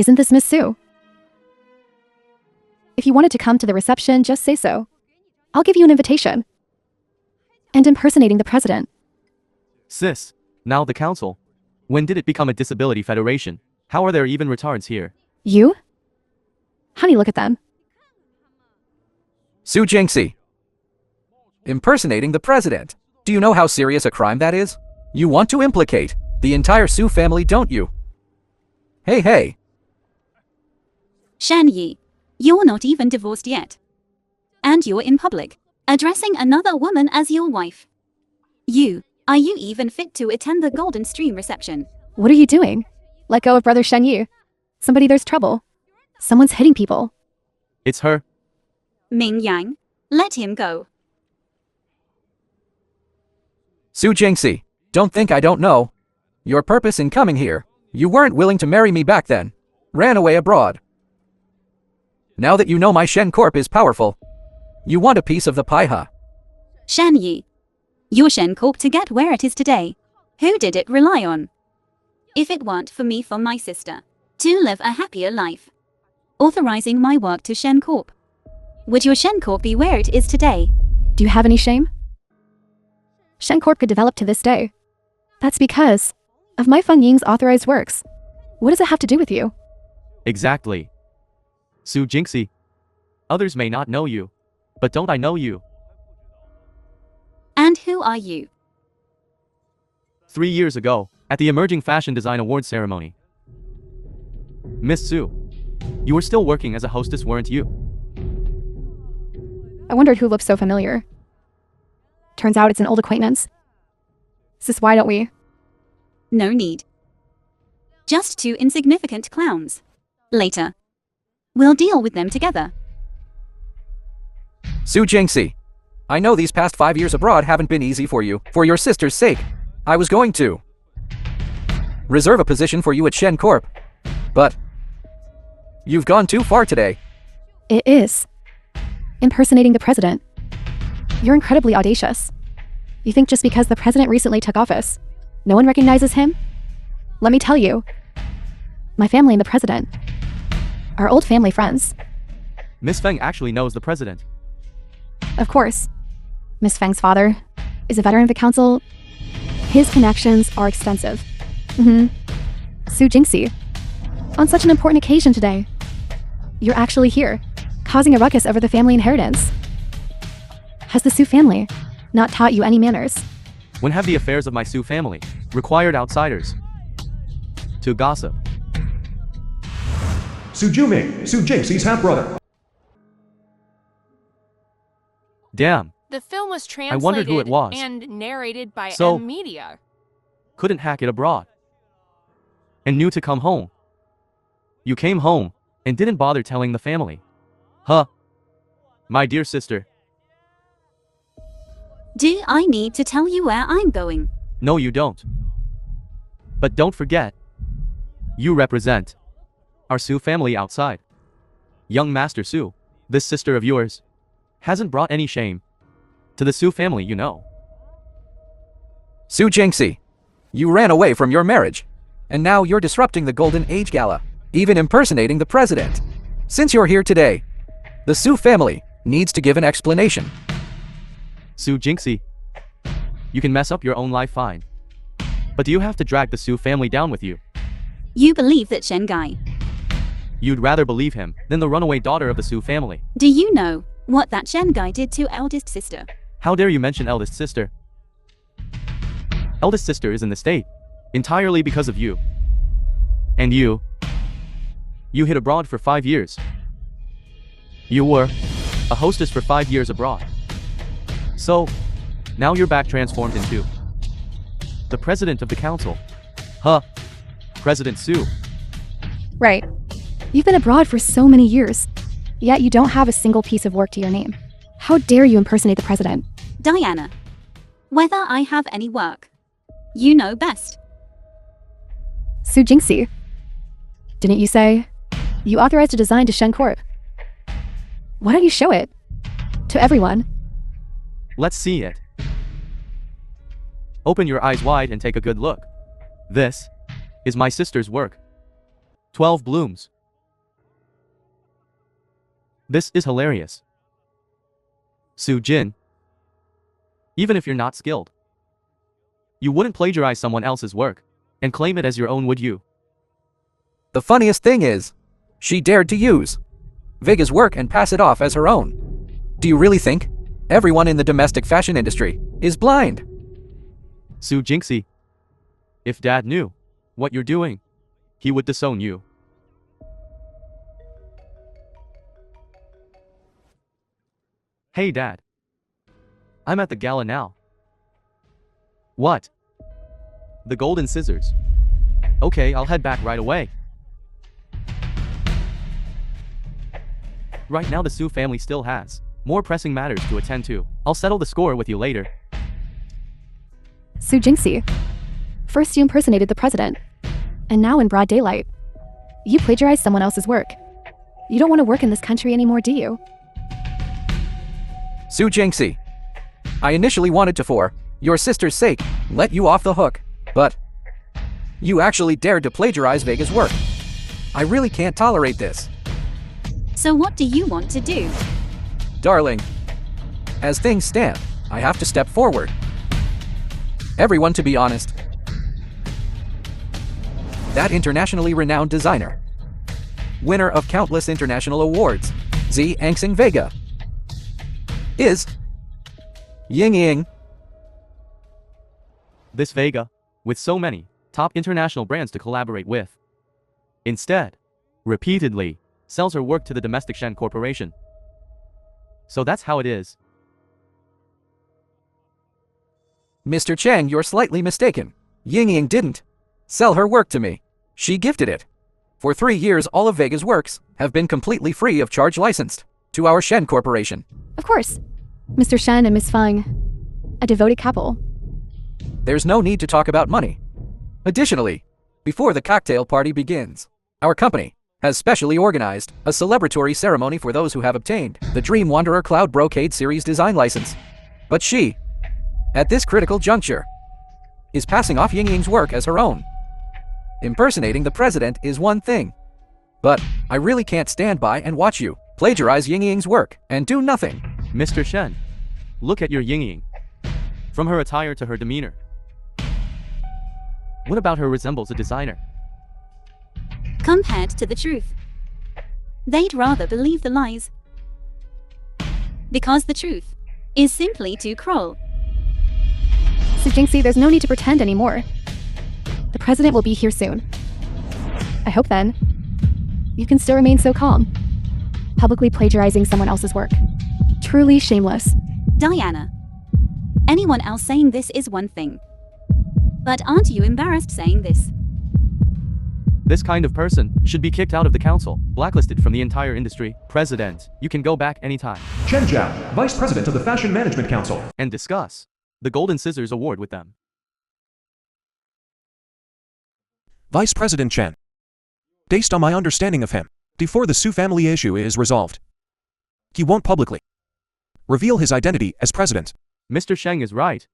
Isn't this Miss Sue? If you wanted to come to the reception, just say so. I'll give you an invitation. And impersonating the president. Sis, now the council. When did it become a disability federation? How are there even retards here? You? Honey, look at them. Sue Jinxie. Impersonating the president. Do you know how serious a crime that is? You want to implicate the entire Sue family, don't you? Hey. Shan Yi, you're not even divorced yet. And you're in public, addressing another woman as your wife. Are you even fit to attend the Golden Stream reception? What are you doing? Let go of Brother Shen Yu. There's trouble. Someone's hitting people. It's her. Ming Yang, let him go. Sue Jinxie, don't think I don't know. Your purpose in coming here. You weren't willing to marry me back then. Ran away abroad. Now that you know my Shen Corp is powerful, you want a piece of the pie, huh? Shan Yi, your Shen Corp to get where it is today. Who did it rely on? If it weren't for me for my sister, to live a happier life, authorizing my work to Shen Corp, would your Shen Corp be where it is today? Do you have any shame? Shen Corp could develop to this day. That's because of my Feng Ying's authorized works. What does it have to do with you? Exactly. Sue Jinxie. Others may not know you, but don't I know you? And who are you? 3 years ago, at the Emerging Fashion Design Awards ceremony. Miss Sue, you were still working as a hostess, weren't you? I wondered who looked so familiar. Turns out it's an old acquaintance. Sis, why don't we? No need. Just two insignificant clowns. Later. We'll deal with them together. Sue Jinxie, I know these past 5 years abroad haven't been easy for you. For your sister's sake, I was going to reserve a position for you at Shen Corp. But you've gone too far today. It is. Impersonating the president. You're incredibly audacious. You think just because the president recently took office, no one recognizes him? Let me tell you, my family and the president are old family friends. Miss Feng actually knows the president. Of course. Miss Feng's father is a veteran of the council. His connections are extensive. Sue Jinxie, on such an important occasion today, you're actually here, causing a ruckus over the family inheritance. Has the Sue family not taught you any manners? When have the affairs of my Sue family required outsiders to gossip? Sue Juming, Sue Jinxie's half-brother. Damn. The film was I wondered who it translated was. and narrated by So- M Media. Couldn't hack it abroad. And knew to come home. You came home and didn't bother telling the family. Huh? My dear sister. Do I need to tell you where I'm going? No, you don't. But don't forget, you represent our Sue family outside. Young Master Sue, this sister of yours, hasn't brought any shame to the Sue family, you know. Sue Jinxie, you ran away from your marriage, and now you're disrupting the Golden Age Gala, even impersonating the president. Since you're here today, the Sue family needs to give an explanation. Sue Jinxie, you can mess up your own life fine. But do you have to drag the Sue family down with you? You believe that Shen Gai. You'd rather believe him than the runaway daughter of the Sue family. Do you know what that Shen Gai did to eldest sister? How dare you mention eldest sister? Eldest sister is in the state, entirely because of you. And you hid abroad for 5 years. You were a hostess for 5 years abroad. So, now you're back transformed into the president of the council. Huh? President Sue. Right. You've been abroad for so many years, yet you don't have a single piece of work to your name. How dare you impersonate the president? Diana. Whether I have any work. You know best. Sue Jinxie, didn't you say you authorized a design to Shen Corp? Why don't you show it to everyone? Let's see it. Open your eyes wide and take a good look. This is my sister's work. 12 blooms. This is hilarious. Soo Jin. Even if you're not skilled, you wouldn't plagiarize someone else's work and claim it as your own, would you? The funniest thing is, she dared to use Vega's work and pass it off as her own. Do you really think everyone in the domestic fashion industry is blind? Soo Jinxie. If Dad knew what you're doing, he would disown you. Hey Dad. I'm at the gala now. What? The golden scissors. Okay, I'll head back right away. Right now the Soo family still has more pressing matters to attend to. I'll settle the score with you later. Soo Jinxie. First you impersonated the president, and now in broad daylight, you plagiarized someone else's work. You don't want to work in this country anymore, do you? Soo Jinxie. I initially wanted to, for your sister's sake, let you off the hook, but you actually dared to plagiarize Vega's work. I really can't tolerate this. So what do you want to do? Darling, as things stand, I have to step forward. Everyone, to be honest, that internationally renowned designer, winner of countless international awards, Z Angsing Vega, is Ying Ying. This Vega, with so many top international brands to collaborate with, instead, repeatedly, sells her work to the domestic Shen Corporation. So that's how it is. Mr. Chang, you're slightly mistaken. Ying Ying didn't sell her work to me. She gifted it. For 3 years, all of Vega's works have been completely free of charge licensed to our Shen Corporation. Of course. Mr. Shen and Miss Feng, a devoted couple. There's no need to talk about money. Additionally, before the cocktail party begins, our company has specially organized a celebratory ceremony for those who have obtained the Dream Wanderer Cloud Brocade Series design license. But she, at this critical juncture, is passing off Ying Ying's work as her own. Impersonating the president is one thing, but I really can't stand by and watch you plagiarize Ying Ying's work and do nothing. Mr. Shen, look at your Ying Ying. From her attire to her demeanor. What about her resembles a designer? Compared to the truth, they'd rather believe the lies. Because the truth is simply too cruel. Soo Jinxie, there's no need to pretend anymore. The president will be here soon. I hope then, you can still remain so calm, publicly plagiarizing someone else's work. Truly shameless. Diana, anyone else saying this is one thing. But aren't you embarrassed saying this? This kind of person should be kicked out of the council, blacklisted from the entire industry. President, you can go back anytime. Chen Zhao, Vice President of the Fashion Management Council. And discuss the Golden Scissors Award with them. Vice President Chen. Based on my understanding of him, before the Soo family issue is resolved, he won't publicly reveal his identity as president. Mr. Sheng is right.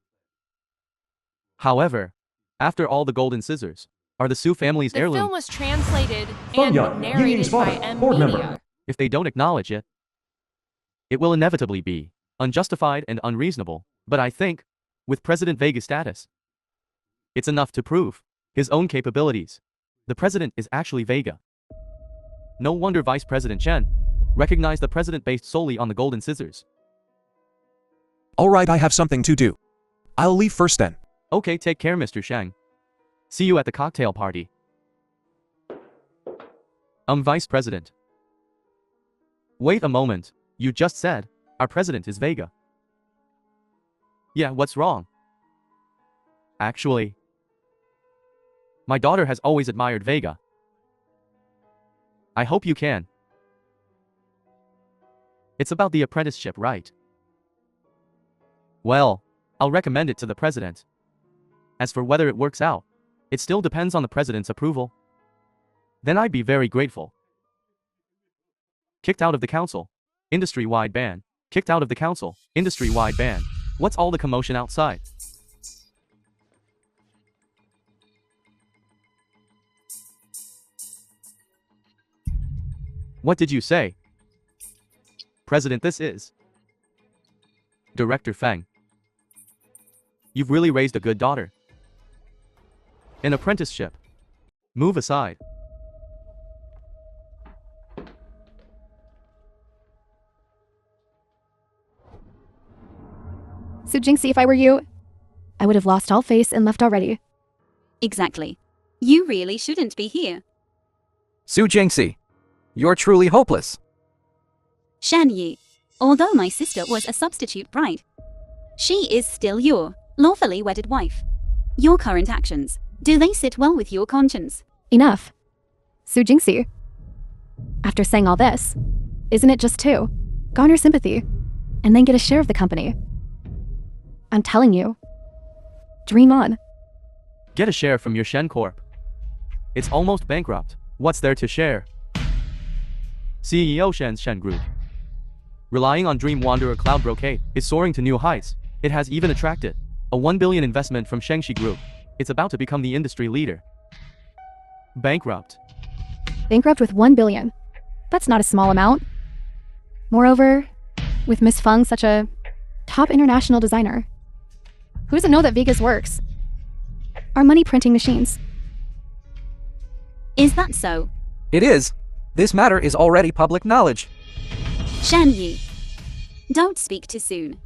However, after all, the Golden Scissors are the Soo family's The heirloom. film was translated Feng and Yang, Ying Ying's narrated by father, M. board member. Media. If they don't acknowledge it, it will inevitably be unjustified and unreasonable. But I think, with President Vega's status, it's enough to prove his own capabilities. The president is actually Vega. No wonder Vice President Chen recognized the president based solely on the Golden Scissors. Alright, I have something to do. I'll leave first then. Okay, take care, Mr. Sheng. See you at the cocktail party. Vice President. Wait a moment, you just said, our president is Vega. Yeah, what's wrong? Actually, my daughter has always admired Vega. I hope you can. It's about the apprenticeship, right? Well, I'll recommend it to the president. As for whether it works out, it still depends on the president's approval. Then I'd be very grateful. Kicked out of the council. Industry-wide ban. Kicked out of the council. Industry-wide ban. What's all the commotion outside? What did you say? President, this is Director Feng. You've really raised a good daughter. An apprenticeship. Move aside. So Jinxie, if I were you, I would have lost all face and left already. Exactly. You really shouldn't be here. Su Jingxi, you're truly hopeless. Shan Yi, although my sister was a substitute bride, she is still your lawfully wedded wife. Your current actions, do they sit well with your conscience? Enough. Su Jingxi. After saying all this, isn't it just to garner sympathy and then get a share of the company? I'm telling you. Dream on. Get a share from your Shen Corp. It's almost bankrupt. What's there to share? CEO Shen's Shen Group, relying on Dream Wanderer Cloud Brocade, is soaring to new heights. It has even attracted a 1 billion investment from Shengxi Group. It's about to become the industry leader. Bankrupt. Bankrupt with 1 billion. That's not a small amount. Moreover, with Miss Feng such a top international designer, who doesn't know that Vegas works? Our money printing machines. Is that so? It is. This matter is already public knowledge. Shan Yi, don't speak too soon.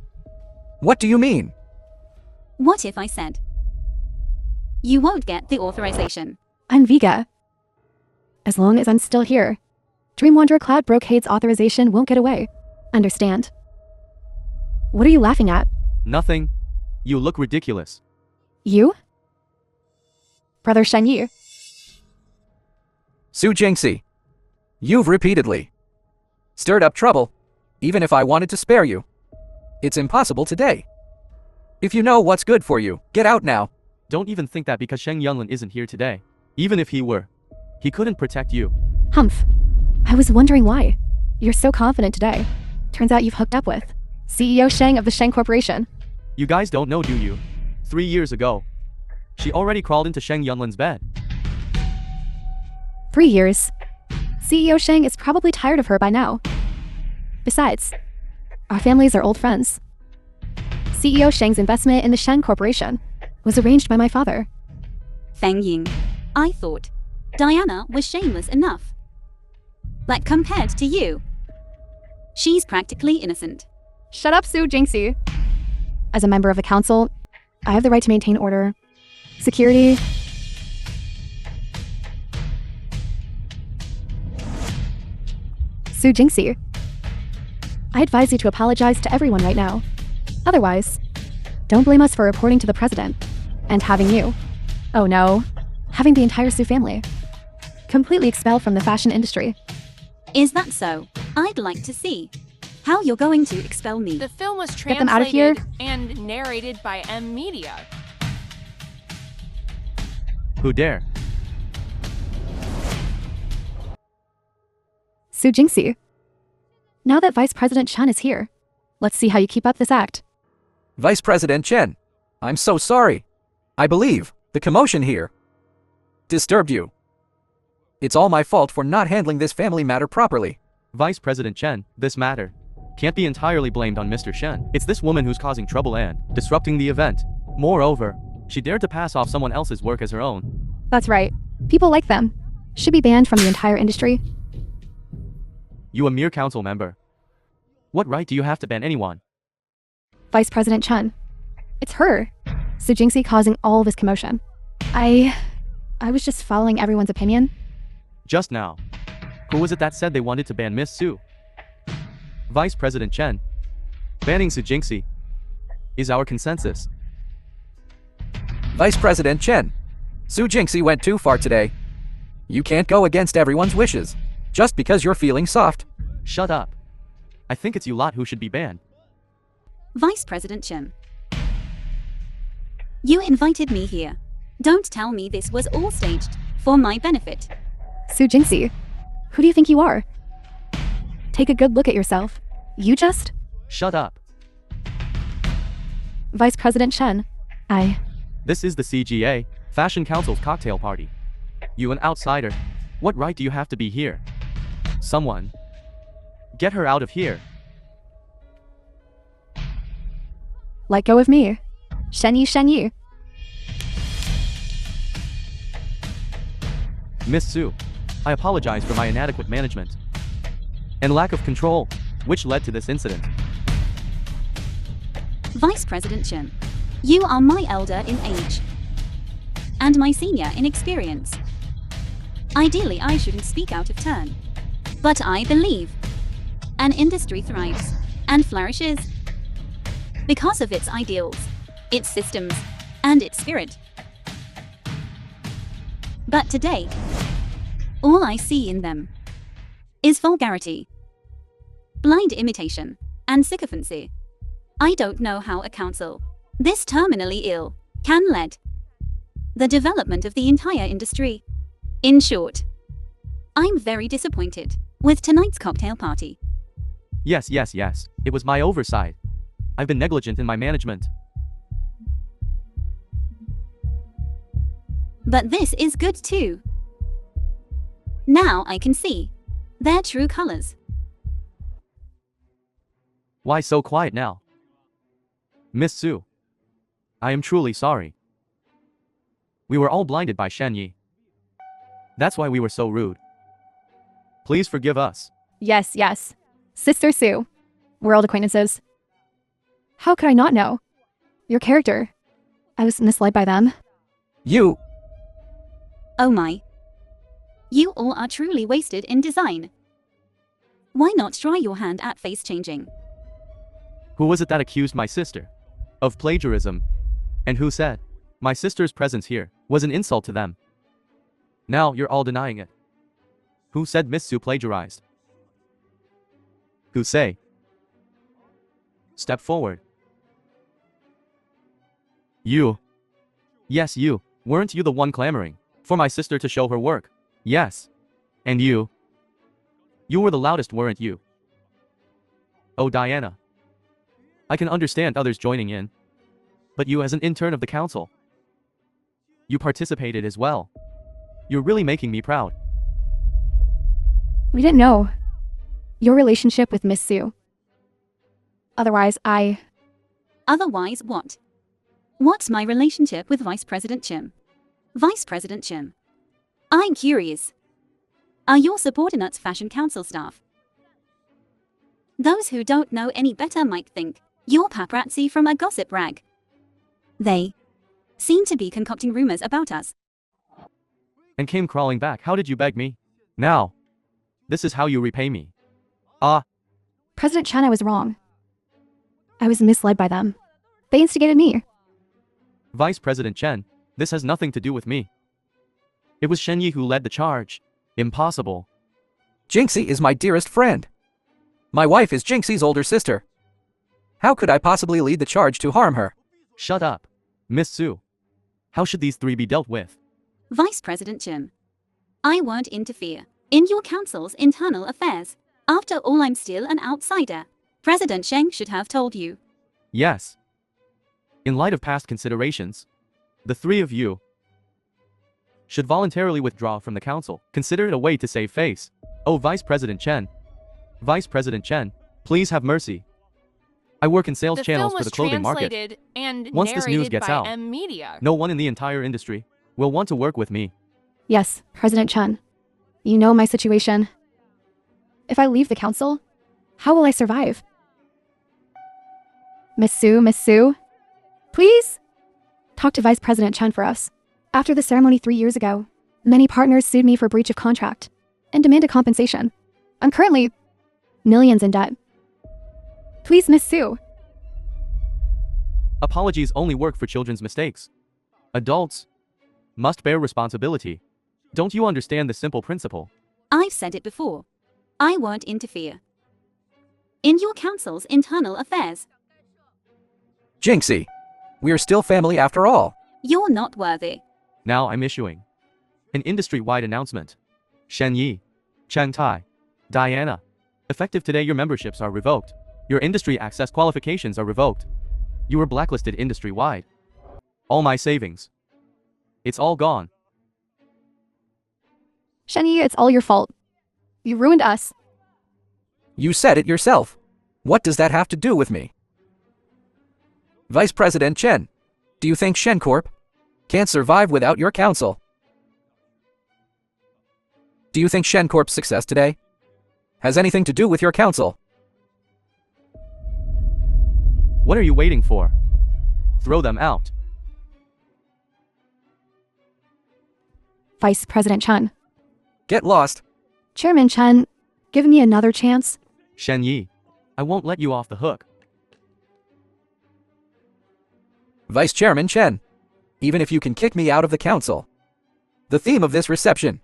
What do you mean? What if I said you won't get the authorization? I'm Vega. As long as I'm still here, Dream Wanderer Cloud Brocade's authorization won't get away. Understand? What are you laughing at? Nothing. You look ridiculous. You? Brother Shen Yi. Su Jingxi, you've repeatedly stirred up trouble, even if I wanted to spare you. It's impossible today. If you know what's good for you, get out now. Don't even think that because Sheng Yunlin isn't here today. Even if he were, he couldn't protect you. Humph. I was wondering why. You're so confident today. Turns out you've hooked up with CEO Sheng of the Sheng Corporation. You guys don't know, do you? 3 years ago, she already crawled into Sheng Yunlin's bed. 3 years. CEO Sheng is probably tired of her by now. Besides, our families are old friends. CEO Sheng's investment in the Sheng Corporation was arranged by my father. Feng Ying, I thought Diana was shameless enough. But compared to you, she's practically innocent. Shut up, Su Jingxi. As a member of the council, I have the right to maintain order, security. Su Jingxi, I advise you to apologize to everyone right now. Otherwise, don't blame us for reporting to the president and having you, oh no, having the entire Su family completely expelled from the fashion industry. Is that so? I'd like to see how you're going to expel me. The film was Get them out of here. translated and narrated by M Media. Who dare? Su Jingxi, now that Vice President Chen is here, let's see how you keep up this act. Vice President Chen, I'm so sorry. I believe the commotion here disturbed you. It's all my fault for not handling this family matter properly. Vice President Chen, this matter can't be entirely blamed on Mr. Shen. It's this woman who's causing trouble and disrupting the event. Moreover, she dared to pass off someone else's work as her own. That's right. People like them should be banned from the entire industry. You a mere council member. What right do you have to ban anyone? Vice President Chen, it's her, Su Jingxi, causing all this commotion. I was just following everyone's opinion. Just now, who was it that said they wanted to ban Miss Su? Vice President Chen, banning Su Jingxi is our consensus. Vice President Chen, Su Jingxi went too far today. You can't go against everyone's wishes, just because you're feeling soft. Shut up. I think it's you lot who should be banned. Vice President Chen, you invited me here. Don't tell me this was all staged for my benefit. Su Jingxi, who do you think you are? Take a good look at yourself. You just... Shut up. Vice President Chen, This is the CGA, Fashion Council's cocktail party. You an outsider. What right do you have to be here? Someone. Get her out of here. Let go of me. Shenyi, Shenyi. Miss Su, I apologize for my inadequate management and lack of control, which led to this incident. Vice President Chen, you are my elder in age and my senior in experience. Ideally, I shouldn't speak out of turn, but I believe an industry thrives and flourishes because of its ideals, its systems, and its spirit. But today, all I see in them is vulgarity, blind imitation, and sycophancy. I don't know how a council, this terminally ill, can lead the development of the entire industry. In short, I'm very disappointed with tonight's cocktail party. Yes, it was my oversight. I've been negligent in my management. But this is good too. Now I can see their true colors. Why so quiet now? Miss Su, I am truly sorry. We were all blinded by Shen Yi. That's why we were so rude. Please forgive us. Yes. Sister Su. We're old acquaintances. How could I not know? Your character. I was misled by them. You. Oh my. You all are truly wasted in design. Why not try your hand at face changing? Who was it that accused my sister of plagiarism? And who said my sister's presence here was an insult to them? Now you're all denying it. Who said Miss Su plagiarized? Who say? Step forward. You. Yes, you. Weren't you the one clamoring for my sister to show her work? Yes. And you? You were the loudest, weren't you? Oh, Diana. I can understand others joining in, but you as an intern of the council, you participated as well. You're really making me proud. We didn't know your relationship with Miss Su. Otherwise what? What's my relationship with Vice President Chen? Vice President Chen, I'm curious. Are your subordinates Fashion Council staff? Those who don't know any better might think you're paparazzi from a gossip rag. They seem to be concocting rumors about us. And came crawling back. How did you beg me? Now, this is how you repay me. President Chen, I was wrong. I was misled by them. They instigated me. Vice President Chen, this has nothing to do with me. It was Shen Yi who led the charge. Impossible. Jinxie is my dearest friend. My wife is Jinxie's older sister. How could I possibly lead the charge to harm her? Shut up. Miss Su. How should these three be dealt with? Vice President Chen, I won't interfere in your council's internal affairs. After all, I'm still an outsider. President Sheng should have told you. Yes. In light of past considerations, the three of you should voluntarily withdraw from the council. Consider it a way to save face. Oh, Vice President Chen. Vice President Chen, please have mercy. I work in sales channels for the clothing market. And once this news gets out, M-Media. no one in the entire industry will want to work with me. Yes, President Chen. You know my situation. If I leave the council, how will I survive? Miss Su, please? Talk to Vice President Chen for us. After the ceremony 3 years ago, many partners sued me for breach of contract and demanded compensation. I'm currently millions in debt. Please, Miss Su. Apologies only work for children's mistakes. Adults must bear responsibility. Don't you understand the simple principle? I've said it before. I won't interfere in your council's internal affairs. Jinxie, we're still family after all. You're not worthy. Now I'm issuing an industry-wide announcement. Shen Yi, Cheng Tai, Diana. Effective today, your memberships are revoked. Your industry access qualifications are revoked. You were blacklisted industry-wide. All my savings. It's all gone. Shenyi, it's all your fault. You ruined us. You said it yourself. What does that have to do with me? Vice President Chen, do you think Shen Corp can't survive without your counsel? Do you think Shen Corp's success today has anything to do with your counsel? What are you waiting for? Throw them out. Vice President Chen. Get lost. Chairman Chen, give me another chance. Shen Yi, I won't let you off the hook. Vice Chairman Chen, even if you can kick me out of the council. The theme of this reception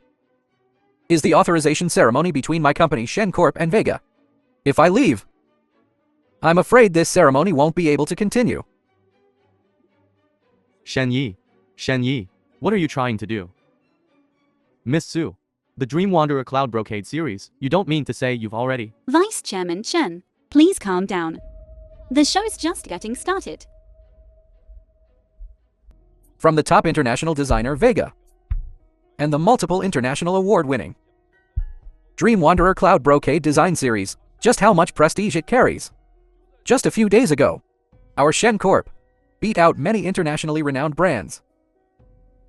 is the authorization ceremony between my company Shen Corp and Vega. If I leave, I'm afraid this ceremony won't be able to continue. Shen Yi, what are you trying to do? Miss Su, the Dream Wanderer Cloud Brocade series, you don't mean to say you've already… Vice Chairman Chen, please calm down. The show's just getting started. From the top international designer Vega and the multiple international award-winning Dream Wanderer Cloud Brocade design series, just how much prestige it carries. Just a few days ago, our Shen Corp beat out many internationally renowned brands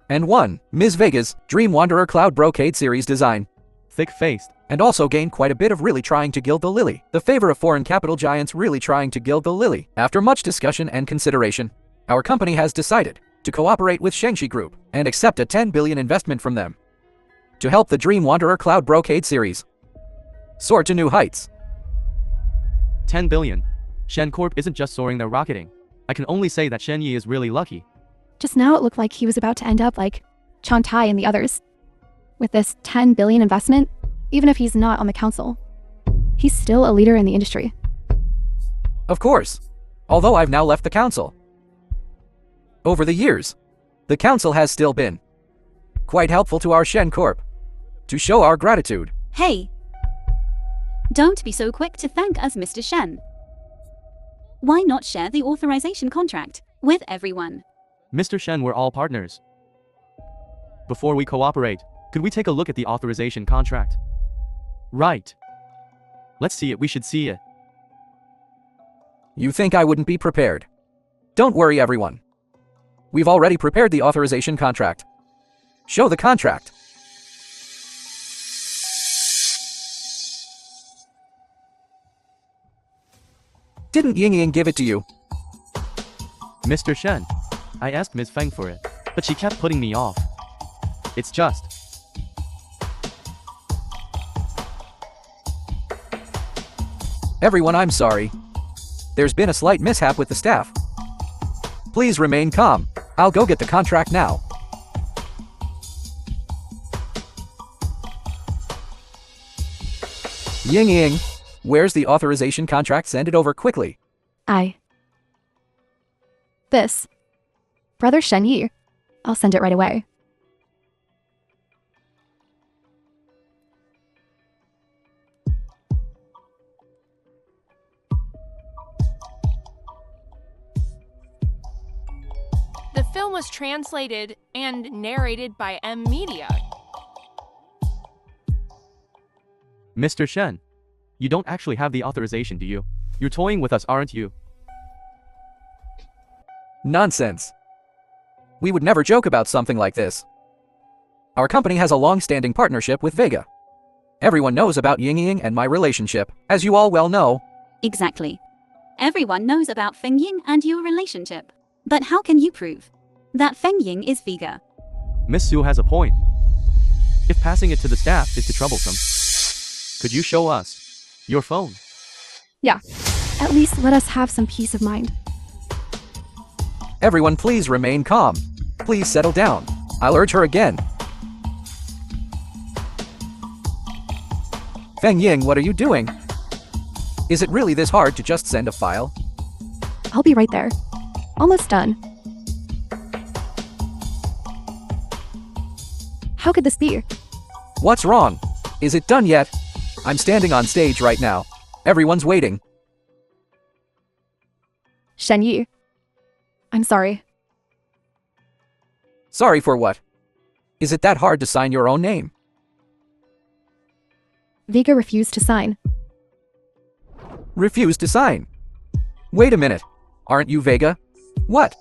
and won Ms. Vega's Dream Wanderer Cloud Brocade series design. Thick-faced. And also gained quite a bit of really trying to gild the lily. The favor of foreign capital giants really trying to gild the lily. After much discussion and consideration, our company has decided to cooperate with Shengxi Group and accept a 10 billion investment from them to help the Dream Wanderer Cloud Brocade series soar to new heights. 10 billion. Shen Corp isn't just soaring, they're rocketing. I can only say that Shen Yi is really lucky. Just now it looked like he was about to end up like Chan Tai and the others. With this 10 billion investment, even if he's not on the council, he's still a leader in the industry. Of course, although I've now left the council. Over the years, the council has still been quite helpful to our Shen Corp to show our gratitude. Hey! Don't be so quick to thank us, Mr. Shen. Why not share the authorization contract with everyone? Mr. Shen, we're all partners. Before we cooperate, could we take a look at the authorization contract? Right. Let's see it, we should see it. You think I wouldn't be prepared? Don't worry, everyone. We've already prepared the authorization contract. Show the contract. Didn't Ying Ying give it to you? Mr. Shen, I asked Ms. Feng for it, but she kept putting me off. It's just… Everyone, I'm sorry. There's been a slight mishap with the staff. Please remain calm. I'll go get the contract now. Ying Ying, where's the authorization contract? Send it over quickly. This. Brother Shen Yi. I'll send it right away. The film was translated and narrated by M Media. Mr. Shen, you don't actually have the authorization, do you? You're toying with us, aren't you? Nonsense. We would never joke about something like this. Our company has a long-standing partnership with Vega. Everyone knows about Ying Ying and my relationship, as you all well know. Exactly. Everyone knows about Feng Ying and your relationship. But how can you prove that Feng Ying is Vega? Miss Su has a point. If passing it to the staff is too troublesome, could you show us your phone? Yeah. At least let us have some peace of mind. Everyone, please remain calm. Please settle down. I'll urge her again. Feng Ying, what are you doing? Is it really this hard to just send a file? I'll be right there. Almost done. How could this be? What's wrong? Is it done yet? I'm standing on stage right now. Everyone's waiting. Shen Yi. I'm sorry. Sorry for what? Is it that hard to sign your own name? Vega refused to sign. Refused to sign? Wait a minute. Aren't you Vega? What?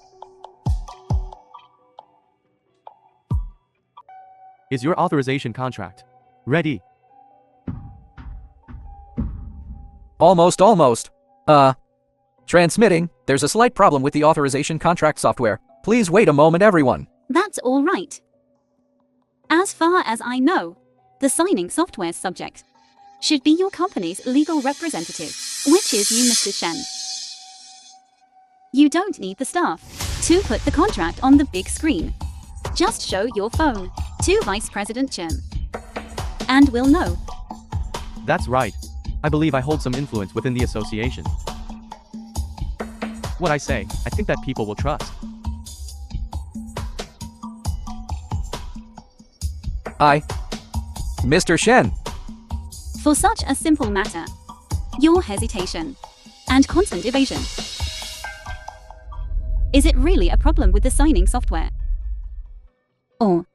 Is your authorization contract ready? Almost. Transmitting. There's a slight problem with the authorization contract software. Please wait a moment, everyone. That's all right. As far as I know, the signing software subject should be your company's legal representative, which is you, Mr. Shen. You don't need the staff to put the contract on the big screen. Just show your phone to Vice President Chen, and we'll know. That's right. I believe I hold some influence within the association. What I say, I think that people will trust. Mr. Shen. For such a simple matter, your hesitation and constant evasion. Is it really a problem with the signing software? Or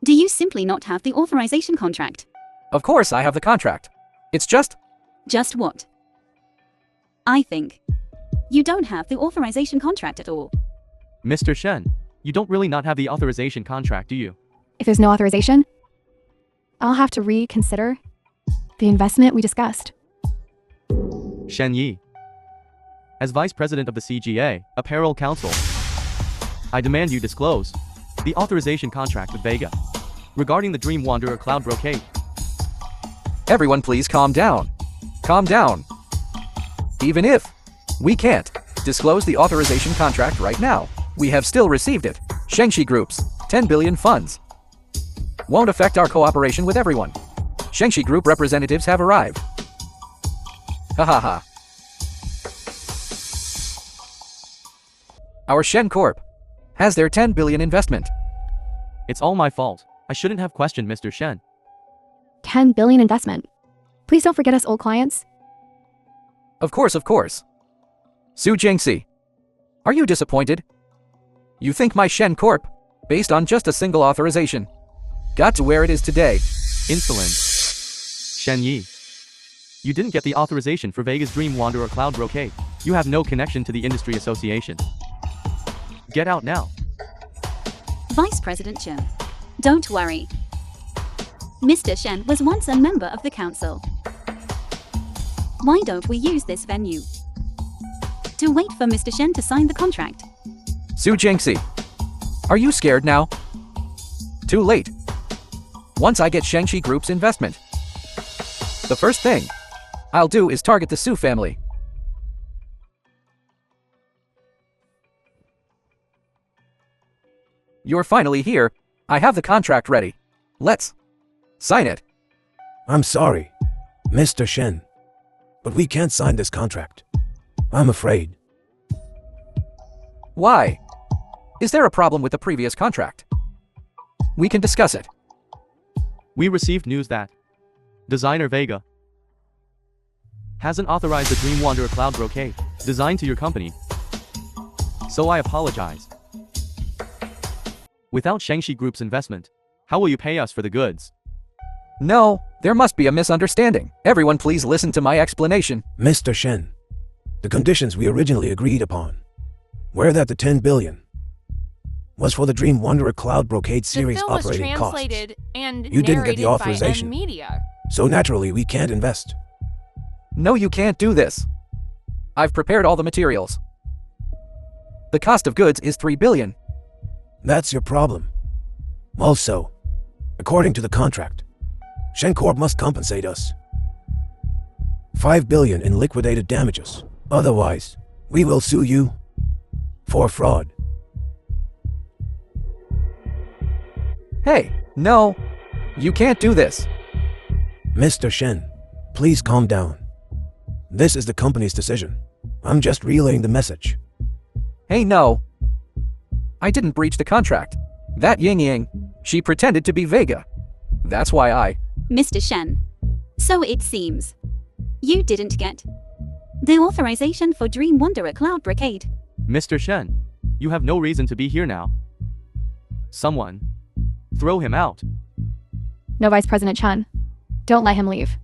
do you simply not have the authorization contract? Of course I have the contract. It's just... Just what? I think you don't have the authorization contract at all. Mr. Shen, you don't really not have the authorization contract, do you? If there's no authorization, I'll have to reconsider the investment we discussed. Shen Yi. As Vice President of the CGA, Apparel Council, I demand you disclose the authorization contract with Vega regarding the Dream Wanderer Cloud Brocade. Everyone please calm down. Calm down. Even if we can't disclose the authorization contract right now, we have still received it. Shengxi Group's 10 billion funds won't affect our cooperation with everyone. Shengxi Group representatives have arrived. Ha ha ha. Our Shen Corp has their 10 billion investment. It's all my fault. I shouldn't have questioned Mr. Shen. 10 billion investment. Please don't forget us old clients. Of course. Su Jingxi, are you disappointed? You think my Shen Corp, based on just a single authorization, got to where it is today? Insolence. Shen Yi. You didn't get the authorization for Vega's Dream Wanderer Cloud Brocade. You have no connection to the industry association. Get out now. Vice President Chen, don't worry. Mr. Shen was once a member of the council. Why don't we use this venue to wait for Mr. Shen to sign the contract? Su Jingxi, are you scared now? Too late. Once I get Shengxi Group's investment, the first thing I'll do is target the Su family. You're finally here. I have the contract ready. Let's sign it. I'm sorry, Mr. Shen, but we can't sign this contract. I'm afraid. Why? Is there a problem with the previous contract? We can discuss it. We received news that designer Vega hasn't authorized the Dream Wanderer Cloud Brocade designed to your company. So I apologize. Without Shengxi Group's investment, how will you pay us for the goods? No, there must be a misunderstanding. Everyone please listen to my explanation. Mr. Shen, the conditions we originally agreed upon were that the 10 billion was for the Dream Wanderer Cloud Brocade series the film was operating costs. translated and You didn't get the narrated by authorization. Media. So naturally we can't invest. No, you can't do this. I've prepared all the materials. The cost of goods is 3 billion. That's your problem. Also, according to the contract, Shencorp must compensate us 5 billion in liquidated damages. Otherwise, we will sue you for fraud. Hey, no. You can't do this. Mr. Shen, please calm down. This is the company's decision. I'm just relaying the message. Hey, no. I didn't breach the contract. That Ying Ying, she pretended to be Vega. That's why I... Mr. Shen, so it seems you didn't get the authorization for Dream Wanderer Cloud Brocade. Mr. Shen, you have no reason to be here now. Someone, throw him out. No, Vice President Chen. Don't let him leave.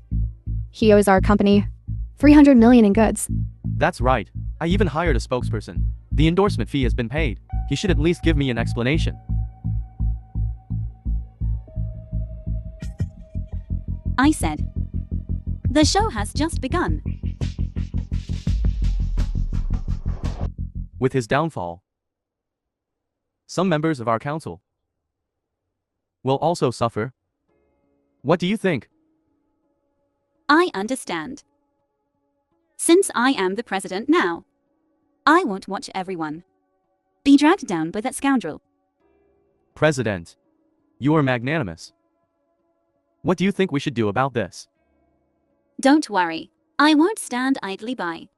He owes our company 300 million in goods. That's right. I even hired a spokesperson. The endorsement fee has been paid. He should at least give me an explanation. I said. The show has just begun. With his downfall, some members of our council will also suffer. What do you think? I understand. Since I am the president now, I won't watch everyone be dragged down by that scoundrel. President, you are magnanimous. What do you think we should do about this? Don't worry, I won't stand idly by.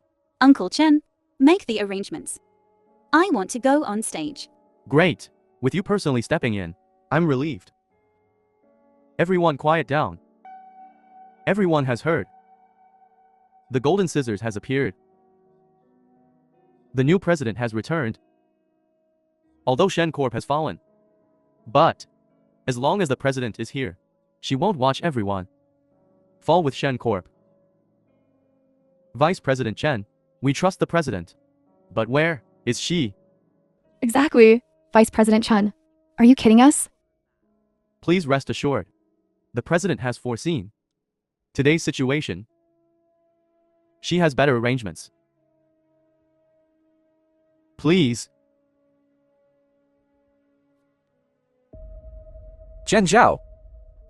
Uncle Chen, make the arrangements. I want to go on stage. Great. With you personally stepping in, I'm relieved. Everyone quiet down. Everyone has heard. The golden scissors has appeared. The new president has returned. Although Shen Corp has fallen. But, as long as the president is here, she won't watch everyone fall with Shen Corp. Vice President Chen, we trust the president. But where is she? Exactly. Vice President Chen. Are you kidding us? Please rest assured. The president has foreseen today's situation. She has better arrangements. Please. Chen Zhao,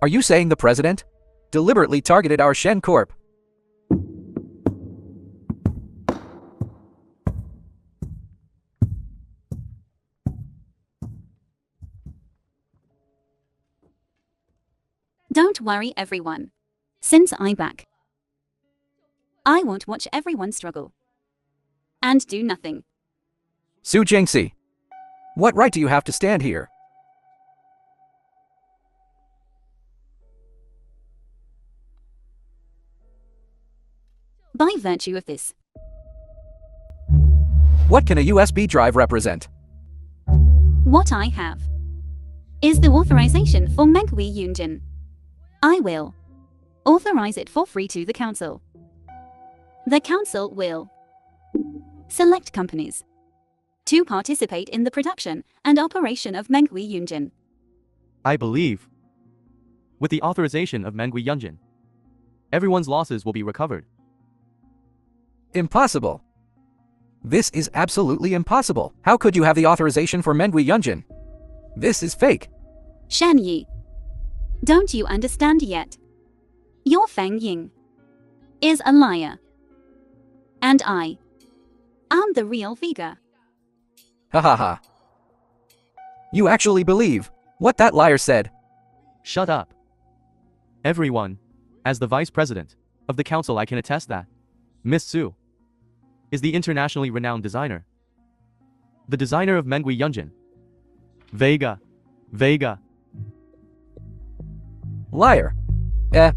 are you saying the president deliberately targeted our Shen Corp? Don't worry, everyone. Since I'm back, I won't watch everyone struggle and do nothing. Su Jingxi, what right do you have to stand here? By virtue of this, What can a USB drive represent? what I have is the authorization for Menghui Yunjin. I will authorize it for free to the council. The council will select companies to participate in the production and operation of Menghui Yunjin. I believe, with the authorization of Menghui Yunjin, everyone's losses will be recovered. Impossible. This is absolutely impossible. How could you have the authorization for Menghui Yunjin? This is fake. Shan Yi, don't you understand yet? Your Feng Ying is a liar. And I am the real Vega. Ha ha ha. You actually believe what that liar said? Shut up. Everyone, as the vice president of the council, I can attest that Miss Su is the internationally renowned designer. The designer of Menghui Yunjin. Vega. Liar. The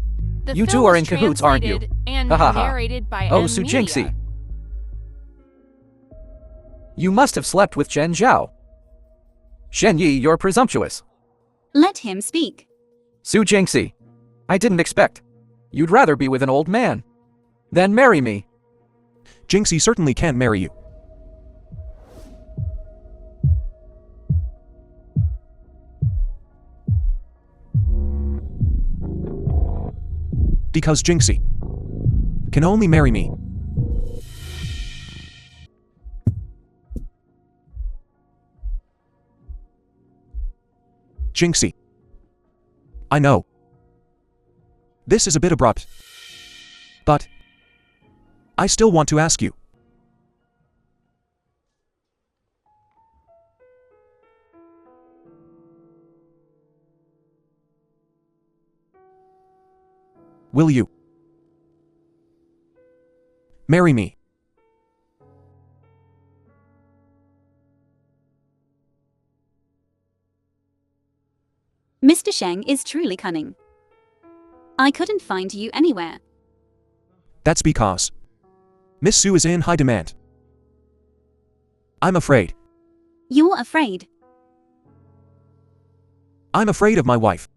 You film two are was in cahoots, aren't you? translated and Ha ha ha. narrated by Oh, M. Su Media. Jingxi. You must have slept with Chen Zhao. Shen Yi, you're presumptuous. Let him speak. Su Jingxi, I didn't expect. You'd rather be with an old man than marry me. Jinxie certainly can't marry you. Because Jinxie can only marry me. Jinxie. I know. This is a bit abrupt. But I still want to ask you. Will you marry me? Mr. Sheng is truly cunning. I couldn't find you anywhere. That's because Miss Su is in high demand. I'm afraid. You're afraid. I'm afraid of my wife.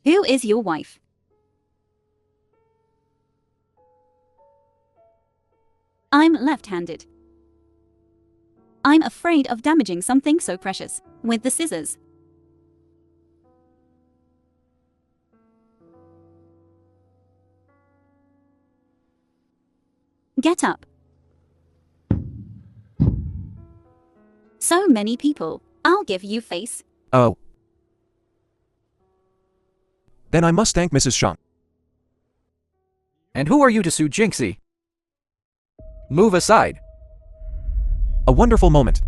Who is your wife? I'm left-handed. I'm afraid of damaging something so precious with the scissors. Get up. So many people. I'll give you face. Oh. Then I must thank Mrs. Shan. And who are you to sue Jinxie? Move aside. A wonderful moment.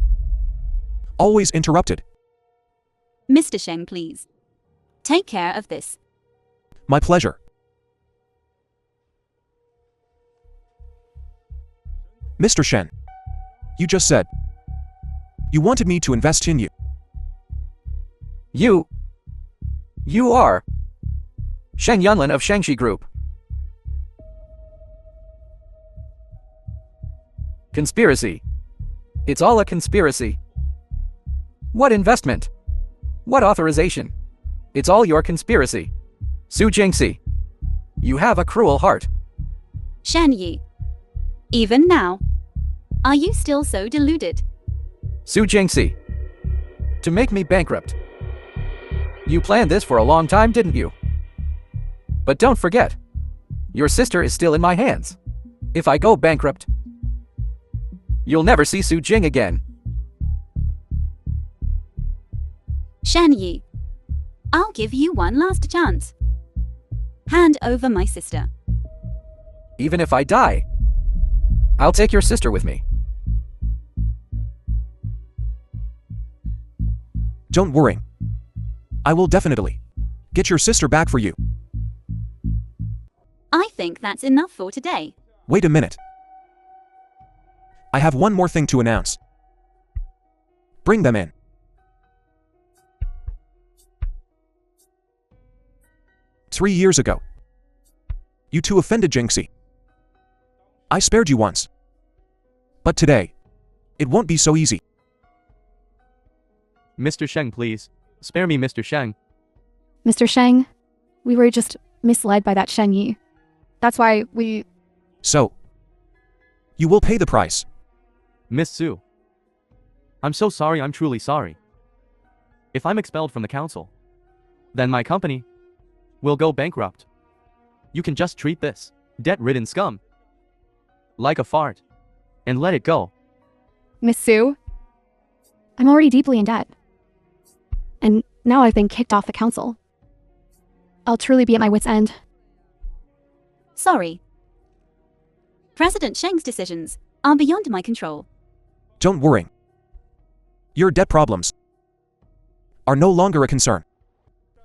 Always interrupted. Mr. Sheng, please. Take care of this. My pleasure. Mr. Shen. You just said you wanted me to invest in you. You are Sheng Yunlin of Shangxi Group. Conspiracy. It's all a conspiracy. What investment? What authorization? It's all your conspiracy. Su Jinxie, you have a cruel heart. Shan Yi. Even now. Are you still so deluded? Su Jinxie, to make me bankrupt. You planned this for a long time, didn't you? But don't forget, your sister is still in my hands. If I go bankrupt, you'll never see Su Jing again. Shan Yi. I'll give you one last chance. Hand over my sister. Even if I die, I'll take your sister with me. Don't worry. I will definitely get your sister back for you. I think that's enough for today. Wait a minute. I have one more thing to announce. Bring them in. Three years ago, you two offended Jinxie. I spared you once. But today, it won't be so easy. Mr. Sheng, please. Spare me, Mr. Sheng. Mr. Sheng, we were just misled by that Sheng Yi. That's why we... So, you will pay the price. Miss Su. I'm so sorry, I'm truly sorry. If I'm expelled from the council, then my company will go bankrupt. You can just treat this debt-ridden scum like a fart and let it go. Miss Su, I'm already deeply in debt. And now I've been kicked off the council. I'll truly be at my wit's end. Sorry. President Sheng's decisions are beyond my control. Don't worry. Your debt problems are no longer a concern.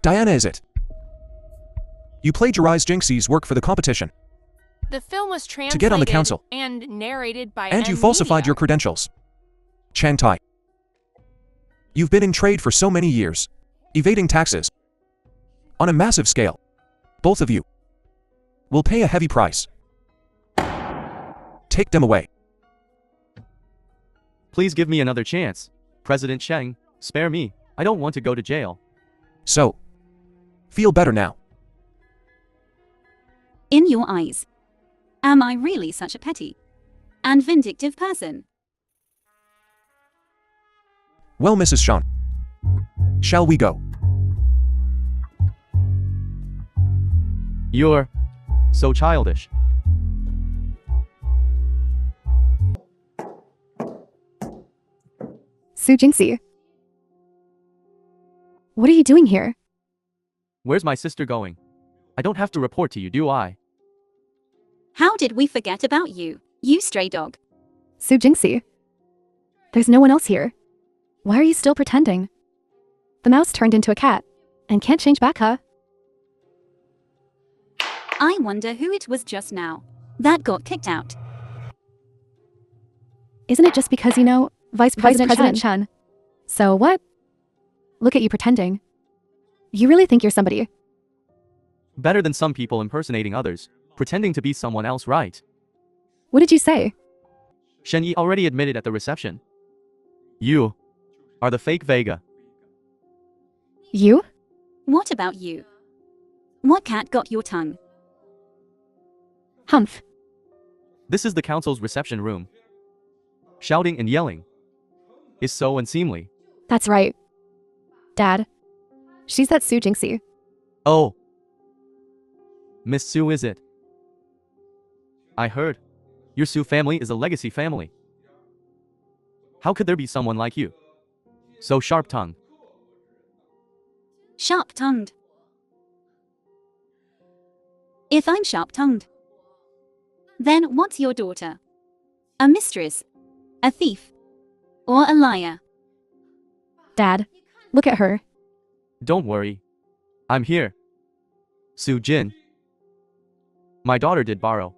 Diana, is it? You plagiarized Jinxie's work for the competition. The film was translated To get on the council. and narrated by And you falsified Media. your credentials. Chang Tai. You've been in trade for so many years, evading taxes on a massive scale. Both of you will pay a heavy price. Take them away. Please give me another chance. President Sheng, spare me. I don't want to go to jail. So, feel better now. In your eyes, am I really such a petty and vindictive person? Well, Mrs. Shan, shall we go? You're so childish. Su Jinxie. What are you doing here? Where's my sister going? I don't have to report to you, do I? How did we forget about you, you stray dog? Su Jinxie. There's no one else here. Why are you still pretending? The mouse turned into a cat and can't change back, huh? I wonder who it was just now that got kicked out. Isn't it just because, Vice President Chen? So what? Look at you pretending. You really think you're somebody. Better than some people impersonating others, pretending to be someone else, right? What did you say? Shen Yi already admitted at the reception. You are the fake Vega. You? What about you? What cat got your tongue? Humph. This is the council's reception room. Shouting and yelling is so unseemly. That's right. Dad, she's that Su Jingxi. Oh. Miss Su, is it? I heard. Your Su family is a legacy family. How could there be someone like you? So sharp-tongued. Sharp-tongued. If I'm sharp-tongued, then what's your daughter? A mistress? A thief? Or a liar? Dad, look at her. Don't worry. I'm here. Su Jin. My daughter did borrow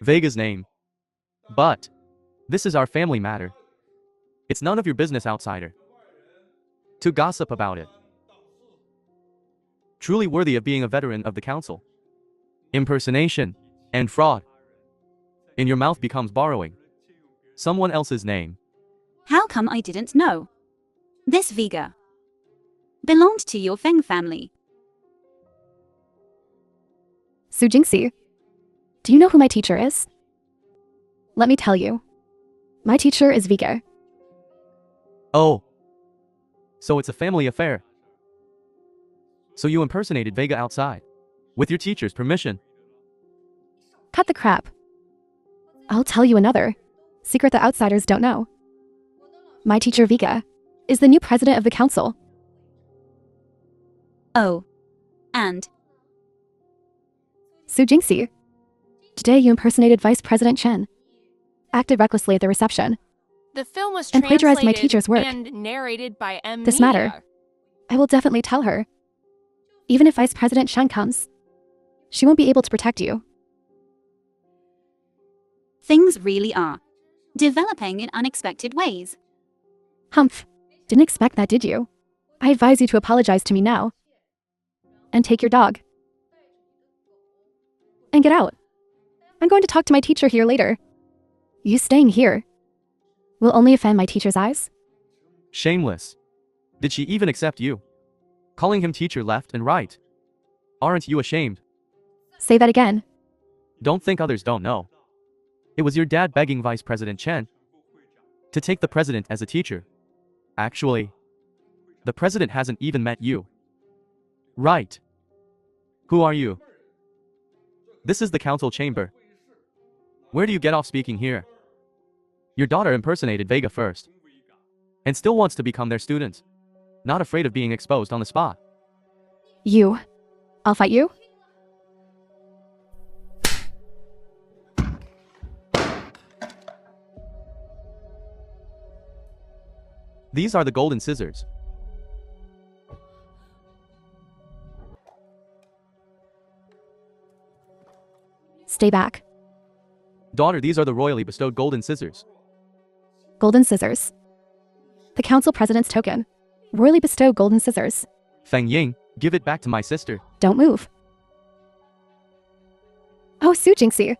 Vega's name. But this is our family matter. It's none of your business, outsider, to gossip about it. Truly worthy of being a veteran of the council. Impersonation and fraud in your mouth becomes borrowing someone else's name. How come I didn't know? This Vega belonged to your Feng family. Su Jingxi, do you know who my teacher is? Let me tell you. My teacher is Vega. Oh. So it's a family affair. So you impersonated Vega outside, with your teacher's permission. Cut the crap. I'll tell you another secret the outsiders don't know. My teacher Vega is the new president of the council. Oh. And? Su Jingxi, today you impersonated Vice President Chen, acted recklessly at the reception, The film was and plagiarized my translated teacher's work. and narrated by M. This matter, I will definitely tell her. Even if Vice President Chen comes, she won't be able to protect you. Things really are developing in unexpected ways. Humph. Didn't expect that, did you? I advise you to apologize to me now. And take your dog. And get out. I'm going to talk to my teacher here later. You staying here will only offend my teacher's eyes. Shameless. Did she even accept you? Calling him teacher left and right. Aren't you ashamed? Say that again. Don't think others don't know. It was your dad begging Vice President Chen to take the president as a teacher. Actually, the president hasn't even met you. Right. Who are you? This is the council chamber. Where do you get off speaking here? Your daughter impersonated Vega first, and still wants to become their student. Not afraid of being exposed on the spot. You. I'll fight you? These are the golden scissors. Stay back. Daughter, these are the royally bestowed golden scissors. Golden scissors. The council president's token. Royally bestowed golden scissors. Feng Ying, give it back to my sister. Don't move. Oh, Su Jingxi.